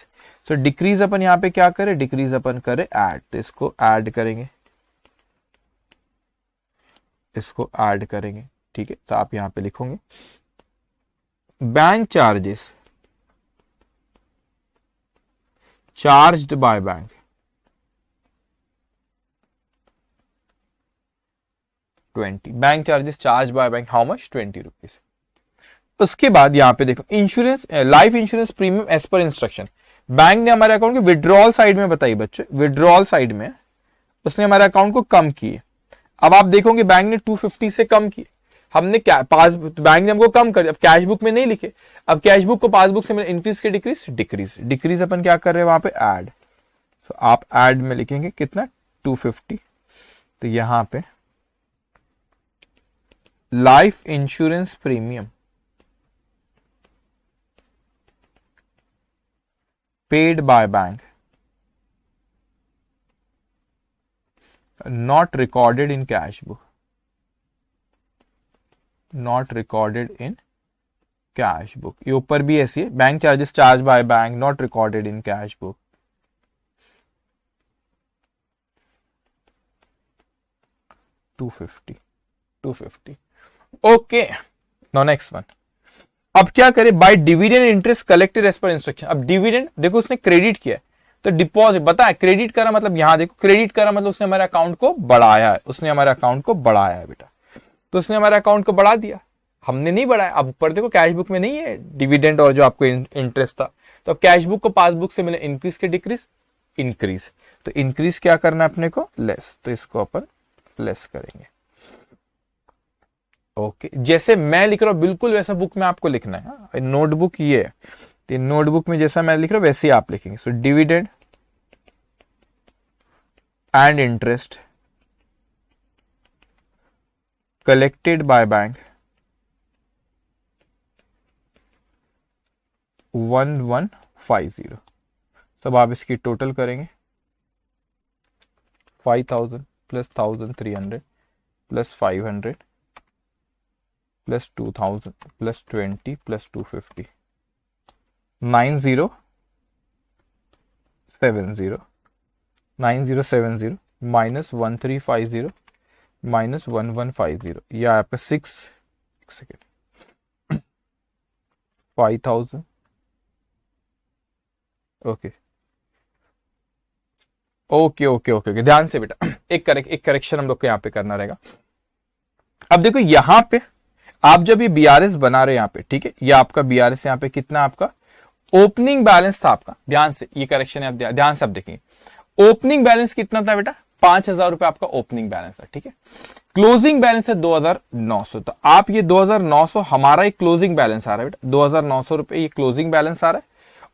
Speaker 1: सो डिक्रीज अपन यहाँ पे क्या करे, डिक्रीज अपन करे ऐड, तो इसको ऐड करेंगे, इसको ऐड करेंगे, ठीक है। तो आप यहां पे लिखोगे bank charges charged by bank 20, bank charges charge by bank how much, 20 rupees. उसके बाद यहां पे देखो insurance, life insurance premium as per instruction, bank ने हमारे अकाउंट के विड्रॉल साइड में बताई बच्चे, विड्रॉल साइड में उसने हमारे अकाउंट को कम किए। अब आप देखोगे बैंक ने 250 से कम किए, हमने बैंक ने हमको कम कर दिया, अब कैश बुक में नहीं लिखे, अब कैश बुक को पासबुक से मिला इंक्रीज के डिक्रीज, डिक्रीज, डिक्रीज अपन क्या कर रहे हैं वहां पे ऐड, तो आप ऐड में लिखेंगे कितना 250, तो यहां पे life insurance premium paid by bank not recorded in cash book, not recorded in cash book, ये ऊपर भी ऐसी है, bank charges charge by bank not recorded in cash book, $250 okay. Now next one, अब क्या करें, by dividend interest collected as per instruction. अब dividend देखो उसने क्रेडिट किया, तो डिपॉजिट बताया, क्रेडिट करा मतलब यहां देखो क्रेडिट करा मतलब उसने हमारे अकाउंट को बढ़ाया है, उसने हमारे अकाउंट को बढ़ाया है बेटा, तो उसने हमारे अकाउंट को बढ़ा दिया, हमने नहीं बढ़ाया। अब ऊपर देखो कैश बुक में नहीं है डिविडेंड और जो आपको इंटरेस्ट था, तो अब कैश बुक को पासबुक से मिले इंक्रीज के डिक्रीज, इंक्रीज, तो इंक्रीज क्या करना है अपने को, लेस, तो इसको अपन लेस करेंगे। ओके, जैसे मैं लिख रहा हूं बिल्कुल वैसा बुक में आपको लिखना है, नोटबुक ये है, तो नोटबुक में जैसा मैं लिख रहा हूं वैसे ही आप लिखेंगे। So dividend and interest collected by bank 1150, सब आप इसकी टोटल करेंगे 5000 plus 1300 plus 500 plus 2000 plus 20 plus 250, 9070 minus 1350 minus 1150, यह आपका 5000 ओके ओके ओके ओके, ध्यान से बेटा एक करेक्शन हम लोग को यहां पे करना रहेगा। अब देखो यहां पे आप जब ये बीआरएस बना रहे हैं यहां पे, ठीक है, ये आपका बीआरएस यहां पे कितना आपका ओपनिंग बैलेंस था आपका, ध्यान से ये करेक्शन है, आप ध्यान से आप देखेंगे ओपनिंग बैलेंस कितना था बेटा, 5000 रुपए आपका ओपनिंग बैलेंस है, ठीक है। क्लोजिंग बैलेंस है 2900, तो आप ये 2900 हमारा एक क्लोजिंग बैलेंस आ रहा है बेटा, 2900 रुपए ये क्लोजिंग बैलेंस आ रहा है,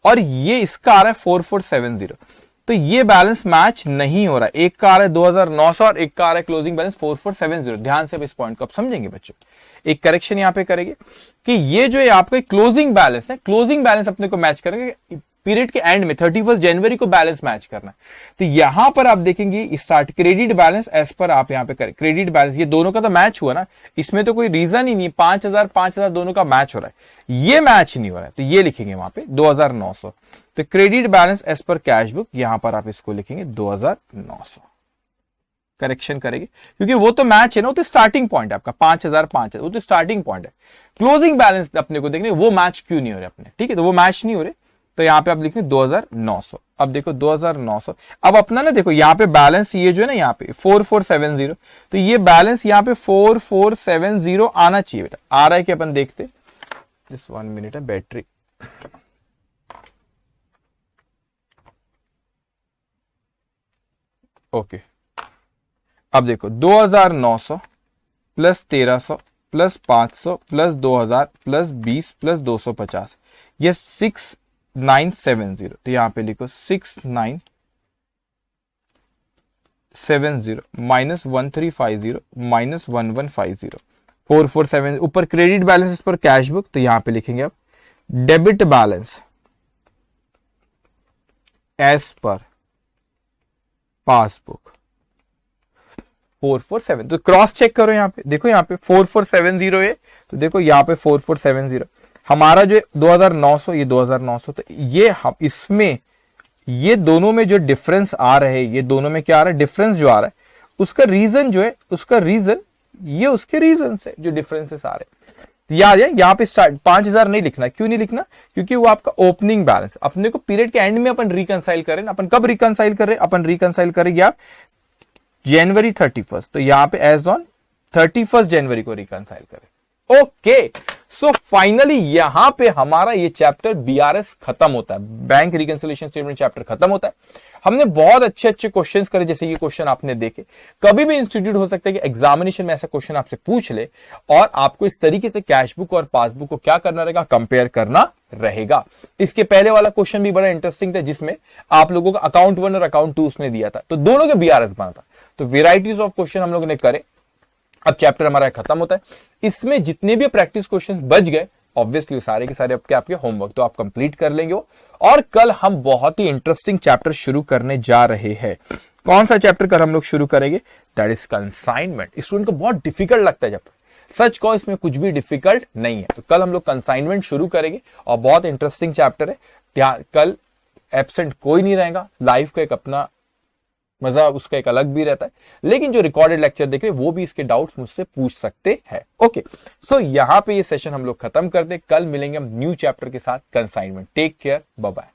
Speaker 1: और ये इसका आ रहा है 4470, तो ये बैलेंस मैच नहीं हो रहा है। एक का आ रहा है 2900 और एक का आ रहा है क्लोजिंग बैलेंस 4470। ध्यान से इस पॉइंट को आप समझेंगे बच्चों। एक करेक्शन यहां पे करेंगे कि ये जो है आपका क्लोजिंग बैलेंस है, क्लोजिंग बैलेंस अपने को मैच करेंगे पीरियड के एंड में 31 जनवरी को बैलेंस मैच करना है। तो यहां पर आप देखेंगे स्टार्ट क्रेडिट बैलेंस एज पर आप यहां पे करें क्रेडिट बैलेंस, ये दोनों का तो मैच हुआ ना, इसमें तो कोई रीजन ही नहीं, 5000 दोनों का मैच हो रहा है, ये मैच नहीं हो रहा है, तो ये लिखेंगे वहां पे 2900। तो credit balance as per cash book, यहां पर आप इसको लिखेंगे 2900। करेक्शन करेंगे क्योंकि वो तो मैच है ना, वो तो स्टार्टिंग पॉइंट है आपका 5000 वो तो स्टार्टिंग पॉइंट है। क्लोजिंग बैलेंस अपने को देखने वो मैच क्यों नहीं हो रहे अपने, ठीक है, तो वो मैच नहीं हो रहे, तो यहां पे आप लिखेंगे 2900। अब देखो 2900, अब अपना ना देखो यहां पे बैलेंस ये जो है ना यहां पे 4470, तो ये बैलेंस यहां पे 4470 आना चाहिए बेटा। आ रहा है कि अपन देखते, जस्ट 1 मिनट है, बैटरी ओके। अब देखो 2900 plus 1300 plus 500 plus 2000 plus 20 plus 250, ये 6970। तो यहां पे लिखो 6970 माइनस 1350 माइनस 1150 447। ऊपर credit balance per cash book, तो यहां पे लिखेंगे आप debit balance as per passbook 4470। तो क्रॉस चेक करो यहां पे, देखो यहां पे 4470 है, तो देखो यहां पे 4470 हमारा जो 2900, ये 2900, तो ये हम इसमें ये दोनों में जो डिफरेंस आ रहे हैं, ये दोनों में क्या आ रहा है डिफरेंस जो आ रहा है, उसका रीजन जो है, उसका रीजन ये उसके रीजन से जो डिफरेंसेस आ रहे हैं। तो याद है यहां पे स्टार्ट 5000 नहीं लिखना, क्यों नहीं लिखना, क्योंकि वो आपका ओपनिंग बैलेंस, अपने को पीरियड के एंड में अपन रिकंसाइल करें, अपन कब रिकंसाइल करें, अपन रिकंसाइल करेंगे आप जनवरी 31, तो यहां पे एज ऑन 31 जनवरी को रिकंसाइल करें। ओके, सो फाइनली यहां पे हमारा ये चैप्टर बीआरएस खत्म होता है, बैंक रिकंसिलिएशन स्टेटमेंट चैप्टर खत्म होता है। हमने बहुत अच्छे अच्छे क्वेश्चंस करे, जैसे ये क्वेश्चन आपने देखे। कभी भी इंस्टीट्यूट हो सकता है कि एग्जामिनेशन में ऐसा क्वेश्चन आपसे पूछ ले और आपको इस तरीके से कैश बुक और पासबुक को क्या करना रहेगा, कंपेयर करना रहेगा। इसके पहले वाला क्वेश्चन भी बड़ा इंटरेस्टिंग था, जिसमें आप लोगों का अकाउंट 1 और अकाउंट 2 उसने दिया था, तो दोनों के बीआरएस बना था। तो वेराइटीज ऑफ क्वेश्चन हम लोगों ने करे। अब चैप्टर हमारा खत्म होता है, इसमें जितने भी प्रैक्टिस क्वेश्चन बच गए, ऑब्वियसली सारे के सारे आपके होमवर्क तो आप कंप्लीट कर लेंगे वो। और कल हम बहुत ही इंटरेस्टिंग चैप्टर शुरू करने जा रहे हैं। कौन सा चैप्टर कल हम लोग शुरू करेंगे, दैट इज कंसाइनमेंट। स्टूडेंट को बहुत डिफिकल्ट लगता है चैप्टर, सच कहो इसमें कुछ भी डिफिकल्ट नहीं है। तो कल हम लोग कंसाइनमेंट शुरू करेंगे और बहुत इंटरेस्टिंग चैप्टर है। कल एब्सेंट कोई नहीं रहेगा, लाइव का एक अपना मजा उसका एक अलग भी रहता है, लेकिन जो रिकॉर्डेड लेक्चर देख रहे हैं वो भी इसके डाउट्स मुझसे पूछ सकते हैं। ओके, सो यहां पे ये सेशन हम लोग खत्म करते हैं, कल मिलेंगे हम न्यू चैप्टर के साथ consignment. Take care, bye bye.